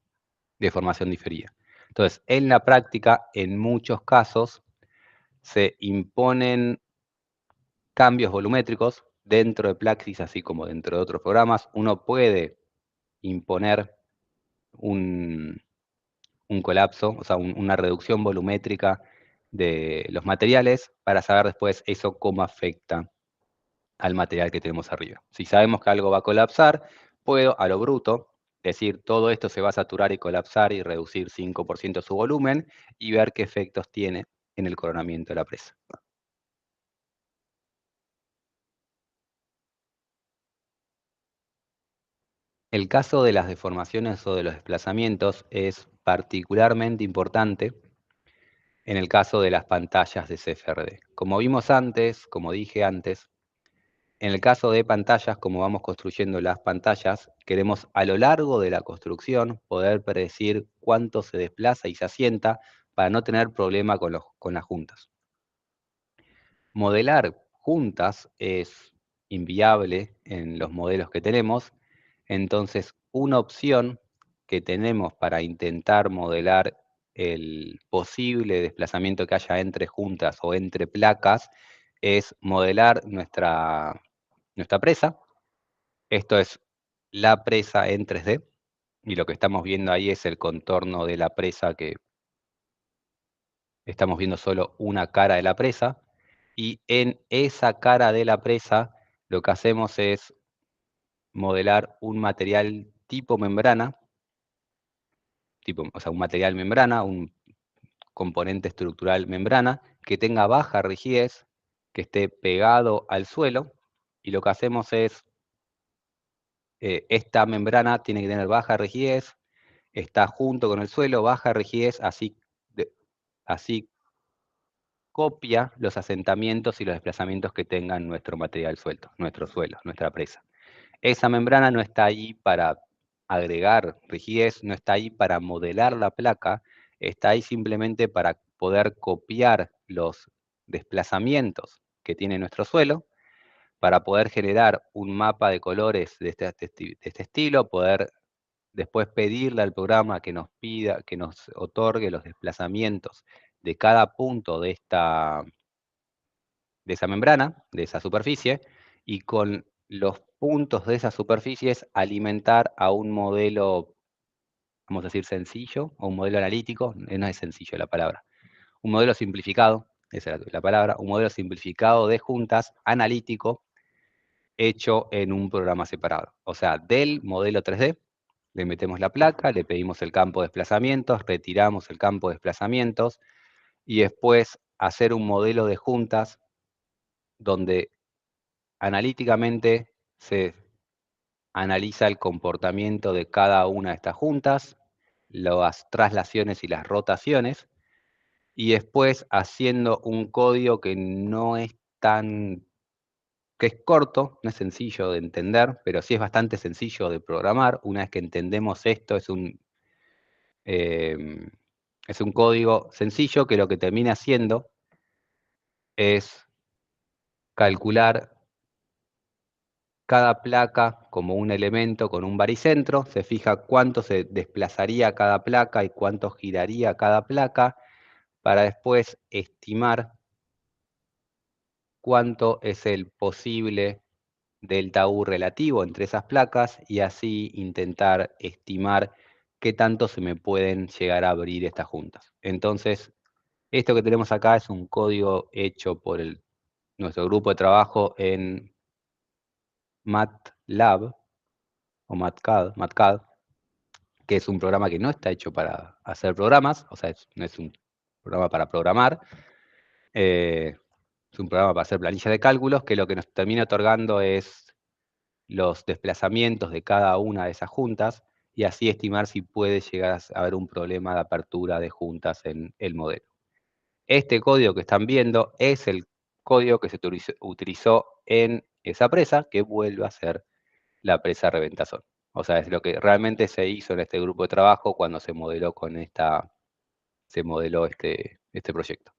deformación diferida. Entonces, en la práctica, en muchos casos, se imponen cambios volumétricos dentro de Plaxis, así como dentro de otros programas. Uno puede imponer un colapso, o sea, una reducción volumétrica de los materiales para saber después eso cómo afecta al material que tenemos arriba. Si sabemos que algo va a colapsar, puedo, a lo bruto, decir todo esto se va a saturar y colapsar y reducir 5% su volumen y ver qué efectos tiene en el coronamiento de la presa. El caso de las deformaciones o de los desplazamientos es particularmente importante en el caso de las pantallas de CFRD. Como vimos antes, como dije antes, en el caso de pantallas, como vamos construyendo las pantallas, queremos a lo largo de la construcción poder predecir cuánto se desplaza y se asienta para no tener problema con las juntas. Modelar juntas es inviable en los modelos que tenemos, entonces una opción que tenemos para intentar modelar el posible desplazamiento que haya entre juntas o entre placas es modelar nuestra presa. Esto es la presa en 3D, y lo que estamos viendo ahí es el contorno de la presa, que estamos viendo solo una cara de la presa, y en esa cara de la presa lo que hacemos es modelar un material tipo membrana, o sea, un material membrana, un componente estructural membrana, que tenga baja rigidez, que esté pegado al suelo, y lo que hacemos es, esta membrana tiene que tener baja rigidez, está junto con el suelo, baja rigidez, así copia los asentamientos y los desplazamientos que tengan nuestro material suelto, nuestro suelo, nuestra presa. Esa membrana no está ahí para agregar rigidez, no está ahí para modelar la placa, está ahí simplemente para poder copiar los desplazamientos que tiene nuestro suelo, para poder generar un mapa de colores de este estilo, poder después pedirle al programa que nos pida, que nos otorgue los desplazamientos de cada punto de esa membrana, de esa superficie, y con los puntos de esas superficies alimentar a un modelo, vamos a decir sencillo, o un modelo analítico, no es sencillo la palabra, un modelo simplificado, esa es la palabra, un modelo simplificado de juntas analítico hecho en un programa separado. O sea, del modelo 3D, le metemos la placa, le pedimos el campo de desplazamientos, retiramos el campo de desplazamientos, y después hacer un modelo de juntas donde analíticamente se analiza el comportamiento de cada una de estas juntas, las traslaciones y las rotaciones, y después haciendo un código que no es que es corto, no es sencillo de entender, pero sí es bastante sencillo de programar. Una vez que entendemos esto, es un código sencillo que lo que termina haciendo es calcular cada placa como un elemento con un baricentro, se fija cuánto se desplazaría cada placa y cuánto giraría cada placa, para después estimar cuánto es el posible delta U relativo entre esas placas, y así intentar estimar qué tanto se me pueden llegar a abrir estas juntas. Entonces, esto que tenemos acá es un código hecho por nuestro grupo de trabajo en MATLAB, o MATCAD, que es un programa que no está hecho para hacer programas, o sea, no es un programa para programar, es un programa para hacer planillas de cálculos, que lo que nos termina otorgando es los desplazamientos de cada una de esas juntas, y así estimar si puede llegar a haber un problema de apertura de juntas en el modelo. Este código que están viendo es el código que se utilizó en esa presa, que vuelve a ser la presa Reventazón. O sea, es lo que realmente se hizo en este grupo de trabajo cuando se modeló este proyecto.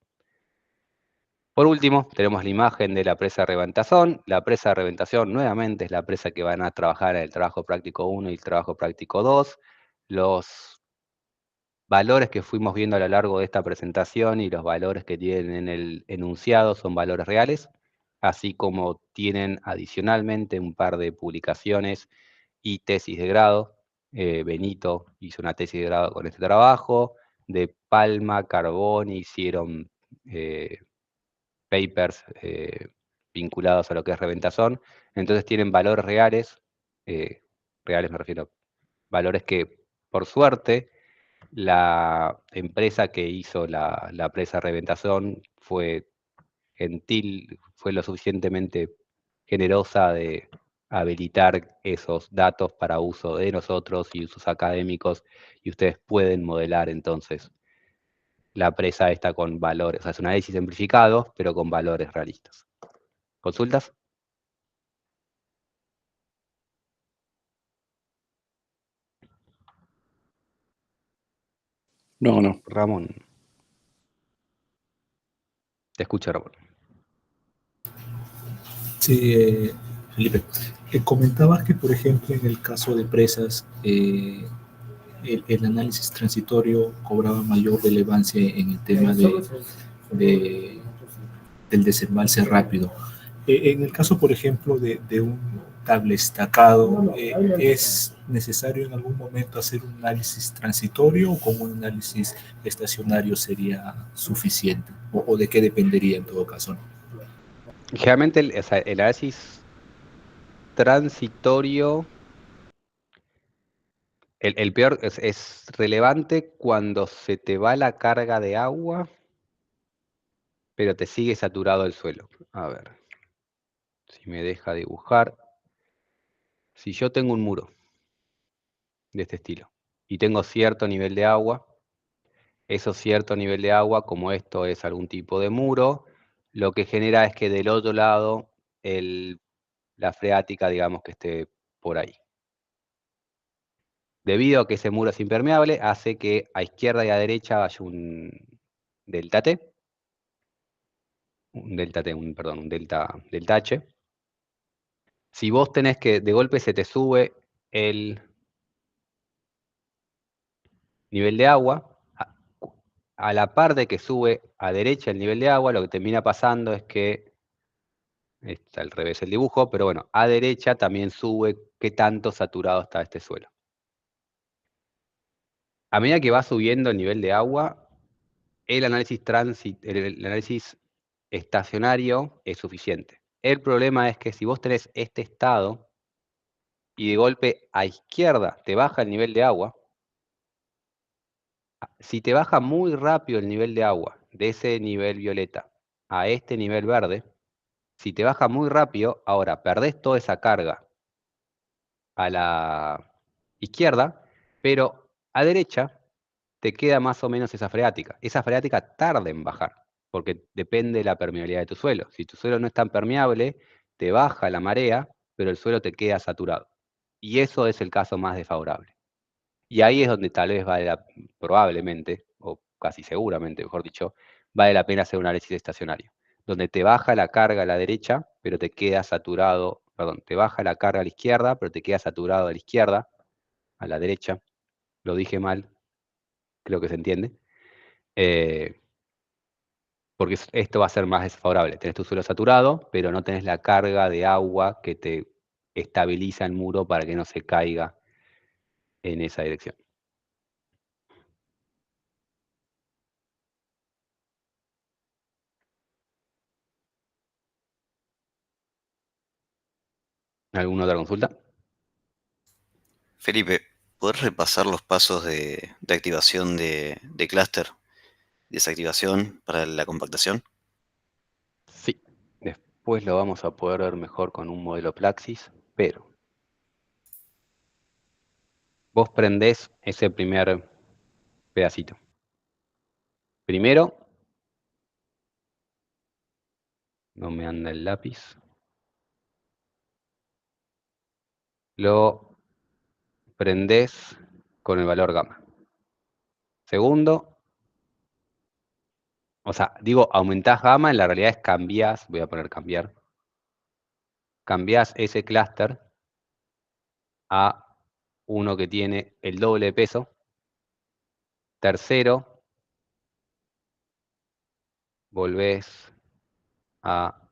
Por último, tenemos la imagen de la presa Reventazón. La presa Reventazón nuevamente es la presa que van a trabajar en el trabajo práctico 1 y el trabajo práctico 2. Los valores que fuimos viendo a lo largo de esta presentación y los valores que tienen en el enunciado son valores reales, así como tienen adicionalmente un par de publicaciones y tesis de grado. Benito hizo una tesis de grado con este trabajo. De Palma, Carboni hicieron papers vinculados a lo que es Reventazón. Entonces tienen valores reales, reales me refiero, valores que por suerte la empresa que hizo la presa Reventazón fue gentil, fue lo suficientemente generosa de habilitar esos datos para uso de nosotros y usos académicos, y ustedes pueden modelar entonces la presa esta con valores, o sea, es un análisis simplificado, pero con valores realistas. ¿Consultas? No. Ramón. Te escucho, Ramón. Sí, Felipe, comentabas que, por ejemplo, en el caso de presas, el análisis transitorio cobraba mayor relevancia en el tema de- del desembalse rápido. En el caso, por ejemplo, de un cable estacado, ¿es necesario en algún momento hacer un análisis transitorio o con un análisis estacionario sería suficiente? ¿O de qué dependería en todo caso? Generalmente o sea, el análisis transitorio, el peor es relevante cuando se te va la carga de agua, pero te sigue saturado el suelo. A ver, si me deja dibujar. Si yo tengo un muro de este estilo y tengo cierto nivel de agua, eso cierto nivel de agua, como esto es algún tipo de muro, lo que genera es que del otro lado la freática, digamos que esté por ahí. Debido a que ese muro es impermeable, hace que a izquierda y a derecha haya un delta T, perdón, un delta H. Si vos tenés que de golpe se te sube el nivel de agua, a la par de que sube a derecha el nivel de agua, lo que termina pasando es que, está al revés el dibujo, pero bueno, a derecha también sube qué tanto saturado está este suelo. A medida que va subiendo el nivel de agua, el análisis estacionario es suficiente. El problema es que si vos tenés este estado y de golpe a izquierda te baja el nivel de agua, si te baja muy rápido el nivel de agua de ese nivel violeta a este nivel verde, si te baja muy rápido, ahora perdés toda esa carga a la izquierda, pero a derecha te queda más o menos esa freática. Esa freática tarda en bajar, porque depende de la permeabilidad de tu suelo. Si tu suelo no es tan permeable, te baja la marea, pero el suelo te queda saturado. Y eso es el caso más desfavorable. Y ahí es donde tal vez probablemente, o casi seguramente, mejor dicho, vale la pena hacer un análisis estacionario, donde te baja la carga a la derecha, pero te queda saturado, perdón, te baja la carga a la izquierda, pero te queda saturado a la izquierda, a la derecha. Lo dije mal, creo que se entiende. Porque esto va a ser más desfavorable. Tenés tu suelo saturado, pero no tenés la carga de agua que te estabiliza el muro para que no se caiga en esa dirección. ¿Alguna otra consulta? Felipe, ¿podés repasar los pasos de activación de clúster, desactivación para la compactación? Sí. Después lo vamos a poder ver mejor con un modelo Plaxis, pero vos prendés ese primer pedacito. Primero, no me anda el lápiz, lo prendés con el valor gamma. Segundo, o sea, digo, aumentás gamma, en la realidad es cambiás, voy a poner cambiar, cambiás ese clúster a uno que tiene el doble de peso. Tercero, volvés a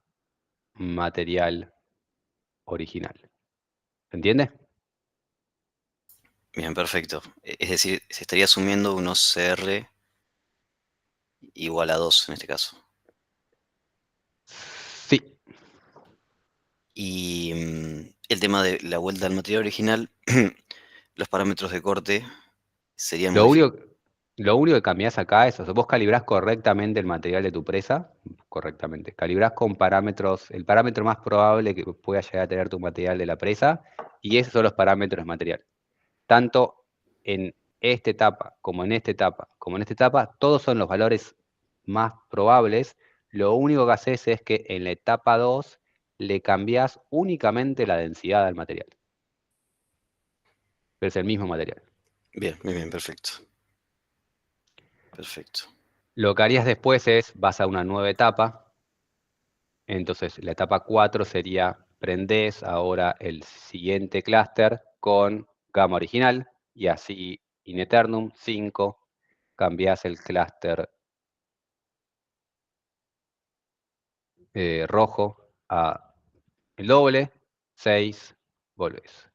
material original. ¿Se entiende? Bien, perfecto. Es decir, se estaría asumiendo unos CR igual a 2 en este caso. Sí. Y el tema de la vuelta al material original, los parámetros de corte serían Lo modificados. único, lo único que cambiás acá es, o sea, vos calibrás correctamente el material de tu presa, correctamente. Calibrás con parámetros, el parámetro más probable que pueda llegar a tener tu material de la presa, y esos son los parámetros de material. Tanto en esta etapa, como en esta etapa, como en esta etapa, todos son los valores más probables. Lo único que haces es que en la etapa 2 le cambiás únicamente la densidad al material. Pero es el mismo material. Bien, bien, bien, perfecto. Perfecto. Lo que harías después es, vas a una nueva etapa, entonces la etapa 4 sería, prendés ahora el siguiente clúster con gama original, y así in eternum. 5, cambiás el clúster rojo a el doble. 6, volvés.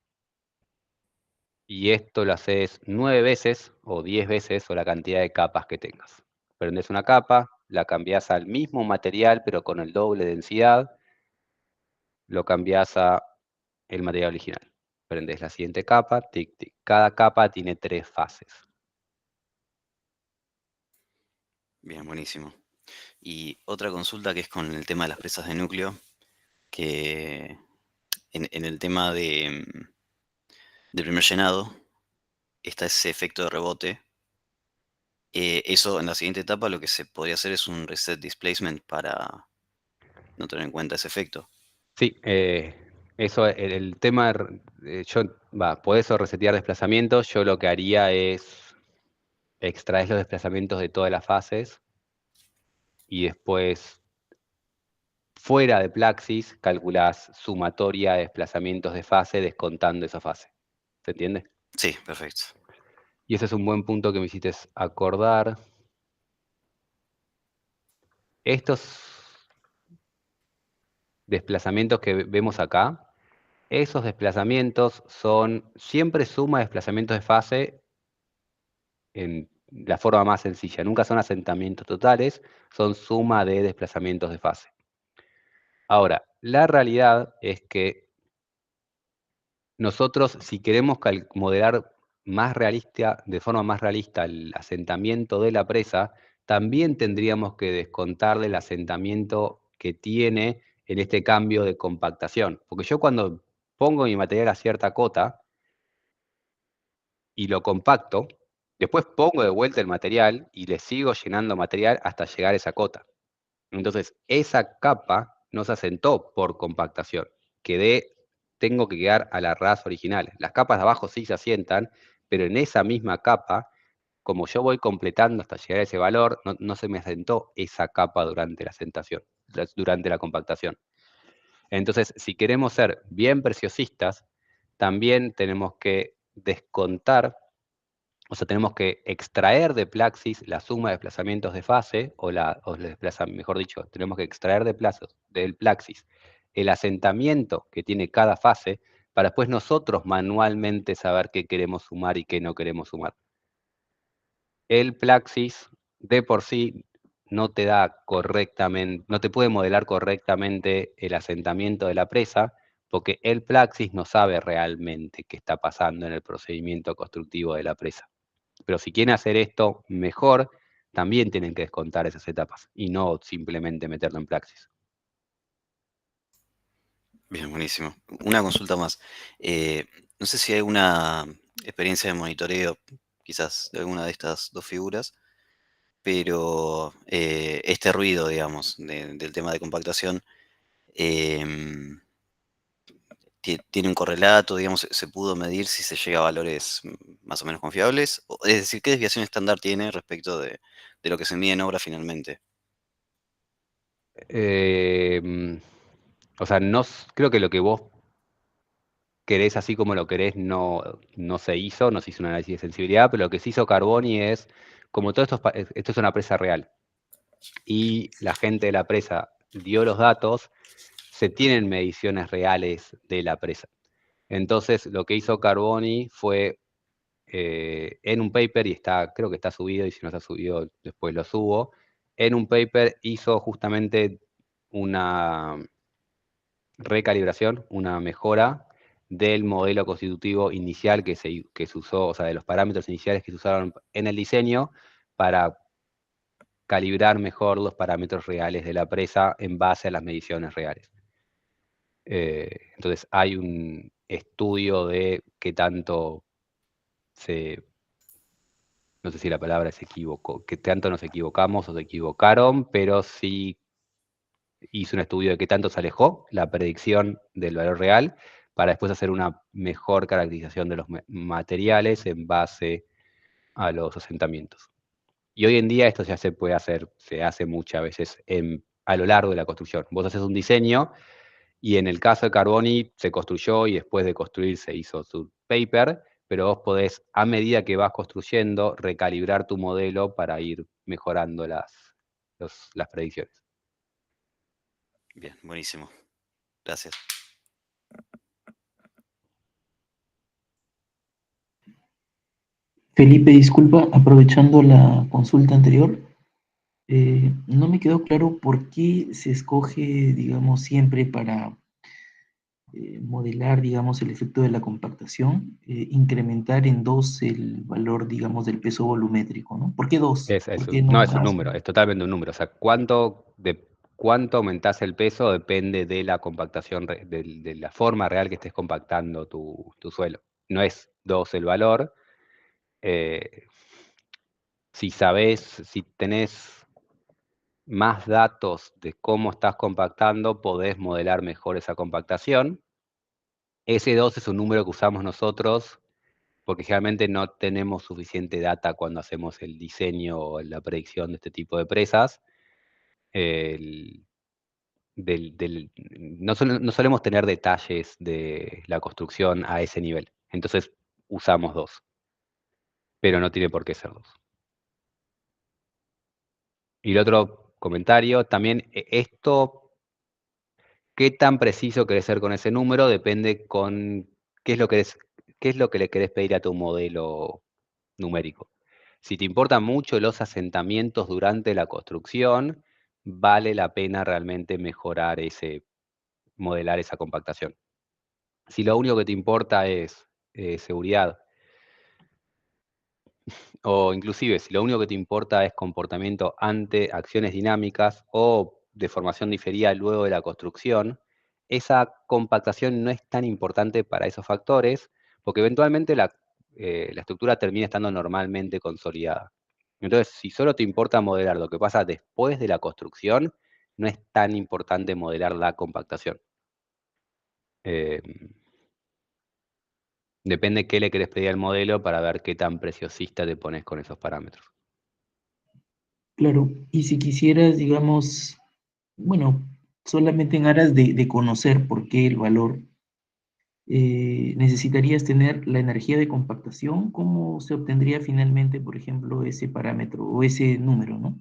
Y esto lo haces 9 veces o 10 veces o la cantidad de capas que tengas. Prendés una capa, la cambiás al mismo material pero con el doble de densidad, lo cambiás a el material original. Prendés la siguiente capa, tic, tic. Cada capa tiene 3 fases. Bien, buenísimo. Y otra consulta que es con el tema de las presas de núcleo, que en el tema de primer llenado está ese efecto de rebote. Eso en la siguiente etapa lo que se podría hacer es un reset displacement para no tener en cuenta ese efecto. Sí, eso, el tema, podés resetear desplazamientos. Yo lo que haría es extraer los desplazamientos de todas las fases y después, fuera de Plaxis, calculás sumatoria de desplazamientos de fase descontando esa fase. ¿Se entiende? Sí, perfecto. Y ese es un buen punto que me hiciste acordar. Estos desplazamientos que vemos acá, esos desplazamientos son siempre suma de desplazamientos de fase en la forma más sencilla. Nunca son asentamientos totales, son suma de desplazamientos de fase. Ahora, la realidad es que nosotros, si queremos modelar más realista, de forma más realista el asentamiento de la presa, también tendríamos que descontarle el asentamiento que tiene en este cambio de compactación. Porque yo cuando pongo mi material a cierta cota y lo compacto, después pongo de vuelta el material y le sigo llenando material hasta llegar a esa cota. Entonces, esa capa no se asentó por compactación. Tengo que quedar a la ras original. Las capas de abajo sí se asientan, pero en esa misma capa, como yo voy completando hasta llegar a ese valor, no se me asentó esa capa durante la asentación, durante la compactación. Entonces, si queremos ser bien preciosistas, también tenemos que descontar, o sea, tenemos que extraer de Plaxis la suma de desplazamientos de fase, mejor dicho, tenemos que extraer del Plaxis el asentamiento que tiene cada fase, para después nosotros manualmente saber qué queremos sumar y qué no queremos sumar. El Plaxis de por sí no te da correctamente, no te puede modelar correctamente el asentamiento de la presa, porque el Plaxis no sabe realmente qué está pasando en el procedimiento constructivo de la presa. Pero si quieren hacer esto mejor, también tienen que descontar esas etapas y no simplemente meterlo en Plaxis. Bien, buenísimo. Una consulta más. No sé si hay una experiencia de monitoreo, quizás de alguna de estas dos figuras, pero este ruido, digamos, del tema de compactación, em, tiene un correlato, digamos, se pudo medir si se llega a valores más o menos confiables. Es decir, ¿qué desviación estándar tiene respecto de lo que se mide en obra finalmente? O sea, creo que lo que vos querés así como lo querés no se hizo un análisis de sensibilidad, pero lo que se hizo Carboni es, como todo esto es una presa real, y la gente de la presa dio los datos, se tienen mediciones reales de la presa. Entonces, lo que hizo Carboni fue, en un paper, y creo que está subido, y si no está subido, después lo subo, en un paper hizo justamente una recalibración, una mejora del modelo constitutivo inicial que se usó, o sea, de los parámetros iniciales que se usaron en el diseño para calibrar mejor los parámetros reales de la presa en base a las mediciones reales. Entonces, hay un estudio de qué tanto no sé si la palabra se equivocó, qué tanto nos equivocamos o se equivocaron, pero sí hizo un estudio de qué tanto se alejó la predicción del valor real para después hacer una mejor caracterización de los materiales en base a los asentamientos. Y hoy en día esto ya se puede hacer, se hace muchas veces a lo largo de la construcción. Vos haces un diseño y en el caso de Carboni se construyó y después de construir se hizo su paper, pero vos podés, a medida que vas construyendo, recalibrar tu modelo para ir mejorando las predicciones. Bien, buenísimo. Gracias. Felipe, disculpa, aprovechando la consulta anterior, no me quedó claro por qué se escoge, digamos, siempre para modelar, digamos, el efecto de la compactación, incrementar en 2 el valor, digamos, del peso volumétrico, ¿no? ¿Por qué 2? ¿Por qué no No es un más? número, es totalmente un número. O sea, cuánto aumentás el peso depende de la compactación, de la forma real que estés compactando tu suelo. No es 2 el valor. Si tenés más datos de cómo estás compactando, podés modelar mejor esa compactación. Ese 2 es un número que usamos nosotros porque generalmente no tenemos suficiente data cuando hacemos el diseño o la predicción de este tipo de presas. El- no solemos tener detalles de la construcción a ese nivel. Entonces usamos 2, pero no tiene por qué ser 2. Y el otro comentario, también esto, qué tan preciso querés ser con ese número, depende con qué es lo que le querés pedir a tu modelo numérico. Si te importan mucho los asentamientos durante la construcción, vale la pena realmente modelar esa compactación. Si lo único que te importa es seguridad, o inclusive si lo único que te importa es comportamiento ante acciones dinámicas o deformación diferida luego de la construcción, esa compactación no es tan importante para esos factores, porque eventualmente la estructura termina estando normalmente consolidada. Entonces, si solo te importa modelar lo que pasa después de la construcción, no es tan importante modelar la compactación. Eh, Depende qué le querés pedir al modelo para ver qué tan preciosista te pones con esos parámetros. Claro, y si quisieras, digamos, bueno, solamente en aras de conocer por qué el valor, necesitarías tener la energía de compactación. ¿Cómo se obtendría finalmente, por ejemplo, ese parámetro o ese número, ¿no?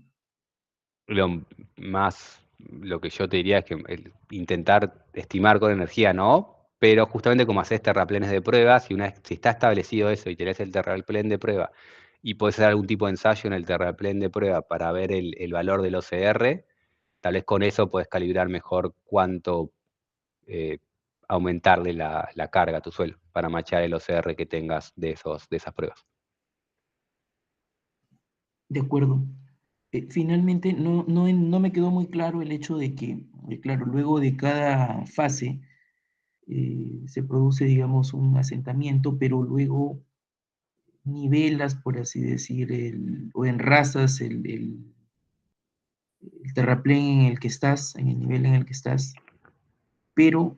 Lo que yo te diría es que intentar estimar con energía no, pero justamente como haces terraplenes de prueba, si está establecido eso y tenés el terraplén de prueba y podés hacer algún tipo de ensayo en el terraplén de prueba para ver el valor del OCR, tal vez con eso puedes calibrar mejor cuánto eh, aumentarle la carga a tu suelo para machar el OCR que tengas de esas pruebas. De acuerdo. Finalmente, no me quedó muy claro el hecho de que, claro, luego de cada fase se produce, digamos, un asentamiento, pero luego nivelas, por así decir, o enrazas el terraplén en el que estás, en el nivel en el que estás, pero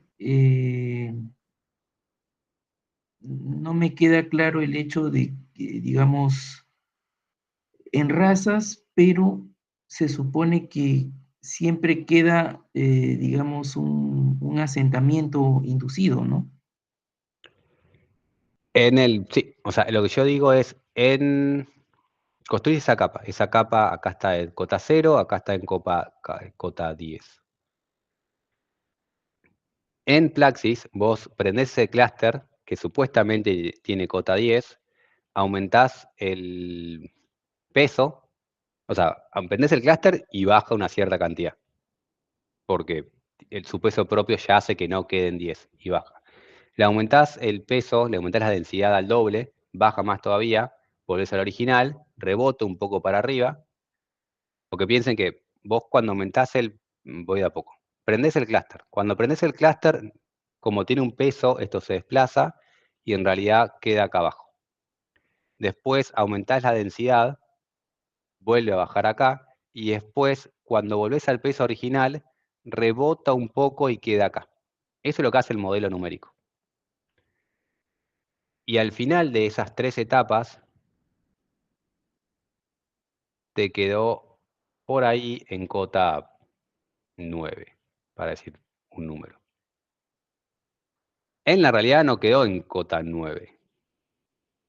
no me queda claro el hecho de que, digamos, enrazas, pero se supone que siempre queda, digamos, un asentamiento inducido, ¿no? Sí, o sea, lo que yo digo es, construir esa capa acá está en cota 0, acá está en cota 10. En Plaxis, vos prendés ese clúster que supuestamente tiene cota 10, aumentás el peso, o sea, prendés el clúster y baja una cierta cantidad, porque su peso propio ya hace que no queden 10 y baja. Le aumentás el peso, le aumentás la densidad al doble, baja más todavía, volvés al original, rebota un poco para arriba, porque piensen que vos cuando aumentás voy de a poco, prendés el clúster. Cuando prendés el clúster, como tiene un peso, esto se desplaza y en realidad queda acá abajo. Después aumentás la densidad, vuelve a bajar acá, y después, cuando volvés al peso original, rebota un poco y queda acá. Eso es lo que hace el modelo numérico. Y al final de esas 3 etapas, te quedó por ahí en cota 9, para decir un número. En la realidad no quedó en cota 9.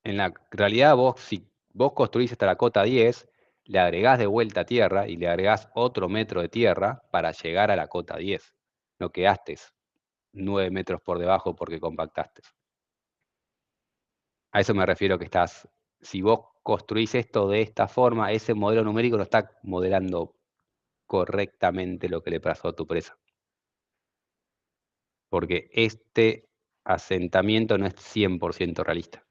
En la realidad si vos construís hasta la cota 10, le agregás de vuelta tierra y le agregás otro metro de tierra para llegar a la cota 10. No quedaste 9 metros por debajo porque compactaste. A eso me refiero que si vos construís esto de esta forma, ese modelo numérico no está modelando correctamente lo que le pasó a tu presa. Porque este asentamiento no es 100% realista.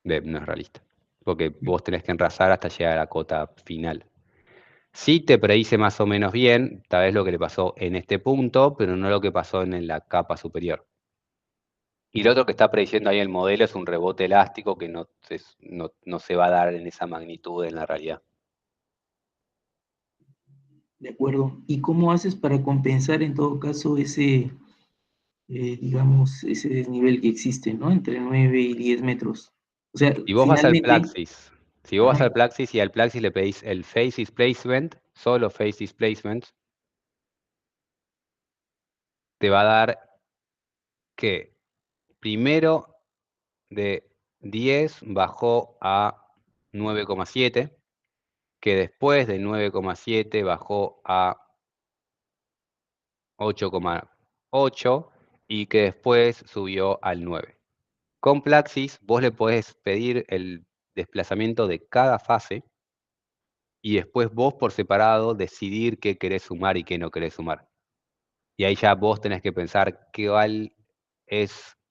No es realista. Porque vos tenés que enrasar hasta llegar a la cota final. Sí te predice más o menos bien, tal vez lo que le pasó en este punto, pero no lo que pasó en la capa superior. Y lo otro que está prediciendo ahí el modelo es un rebote elástico que no se va a dar en esa magnitud en la realidad. De acuerdo. ¿Y cómo haces para compensar en todo caso ese, digamos, ese desnivel que existe, ¿no? Entre 9 y 10 metros. O sea, Si vos vas al finalmente, Plaxis, y al Plaxis le pedís el Face Displacement, solo Face Displacement, te va a dar que primero de 10 bajó a 9,7, que después de 9,7 bajó a 8,8 y que después subió al 9. Con Plaxis vos le podés pedir el desplazamiento de cada fase y después vos por separado decidir qué querés sumar y qué no querés sumar. Y ahí ya vos tenés que pensar qué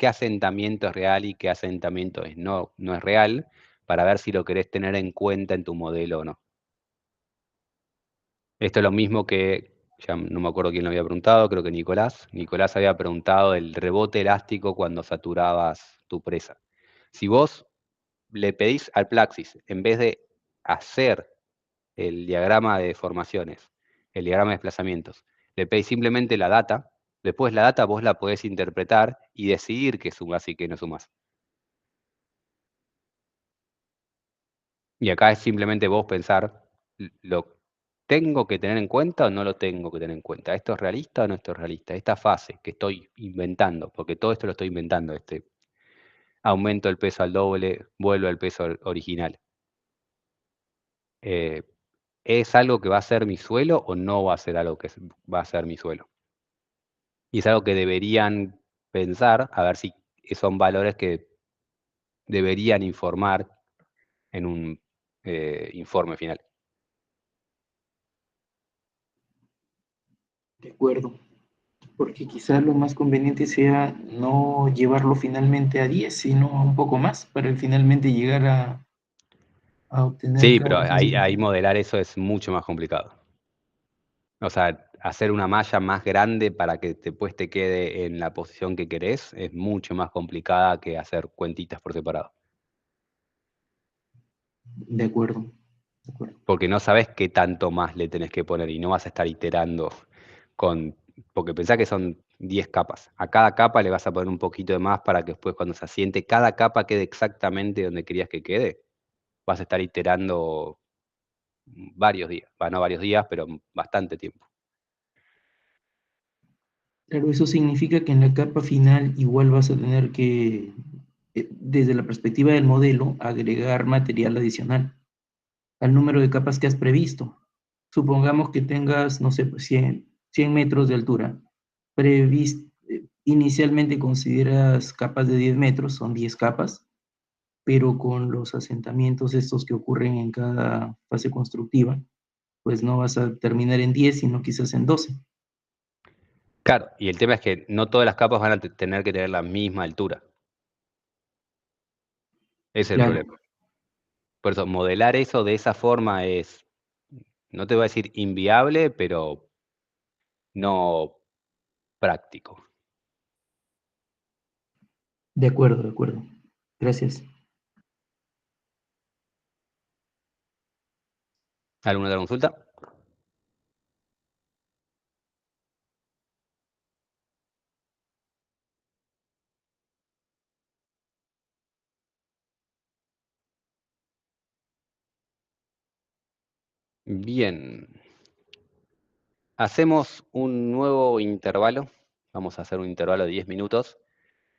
asentamiento es real y qué asentamiento no es real, para ver si lo querés tener en cuenta en tu modelo o no. Esto es lo mismo que, ya no me acuerdo quién lo había preguntado, creo que Nicolás. Nicolás había preguntado el rebote elástico cuando saturabas tu presa. Si vos le pedís al Plaxis, en vez de hacer el diagrama de deformaciones, el diagrama de desplazamientos, le pedís simplemente la data, después la data vos la podés interpretar y decidir qué sumás y qué no sumás. Y acá es simplemente vos pensar, ¿lo tengo que tener en cuenta o no lo tengo que tener en cuenta? ¿Esto es realista o no esto es realista? Esta fase que estoy inventando, porque todo esto lo estoy inventando, aumento el peso al doble, vuelvo al peso original. ¿Es algo que va a ser mi suelo o no va a ser algo que va a ser mi suelo? Y es algo que deberían pensar, a ver si son valores que deberían informar en un informe final. de acuerdo. Porque quizás lo más conveniente sea no llevarlo finalmente a 10, sino a un poco más, para finalmente llegar a obtener Sí, pero capas más ahí pequeñas. modelar eso es mucho más complicado. O sea, hacer una malla más grande para que después te quede en la posición que querés es mucho más complicada que hacer cuentitas por separado. De acuerdo, de acuerdo. Porque no sabes qué tanto más le tenés que poner y no vas a estar iterando porque pensá que son 10 capas. A cada capa le vas a poner un poquito de más para que después cuando se asiente cada capa quede exactamente donde querías que quede. Vas a estar iterando varios días. No varios días, pero bastante tiempo. Claro, eso significa que en la capa final igual vas a tener que, desde la perspectiva del modelo, agregar material adicional al número de capas que has previsto. Supongamos que tengas, no sé, pues 100 metros de altura. Inicialmente consideras capas de 10 metros, son 10 capas, pero con los asentamientos estos que ocurren en cada fase constructiva, pues no vas a terminar en 10, sino quizás en 12. Claro, y el tema es que no todas las capas van a tener que tener la misma altura. Ese es el Claro, problema. Por eso, modelar eso de esa forma es, no te voy a decir inviable, pero no práctico. de acuerdo, de acuerdo. Gracias. ¿Alguna otra consulta? Bien. Hacemos un nuevo intervalo. Vamos a hacer un intervalo de 10 minutos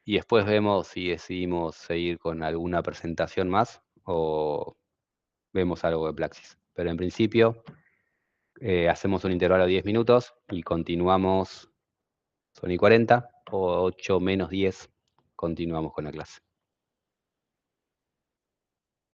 y después vemos si decidimos seguir con alguna presentación más o vemos algo de Plaxis. Pero en principio hacemos un intervalo de 10 minutos y continuamos, son y 40 o 8 menos 10, continuamos con la clase.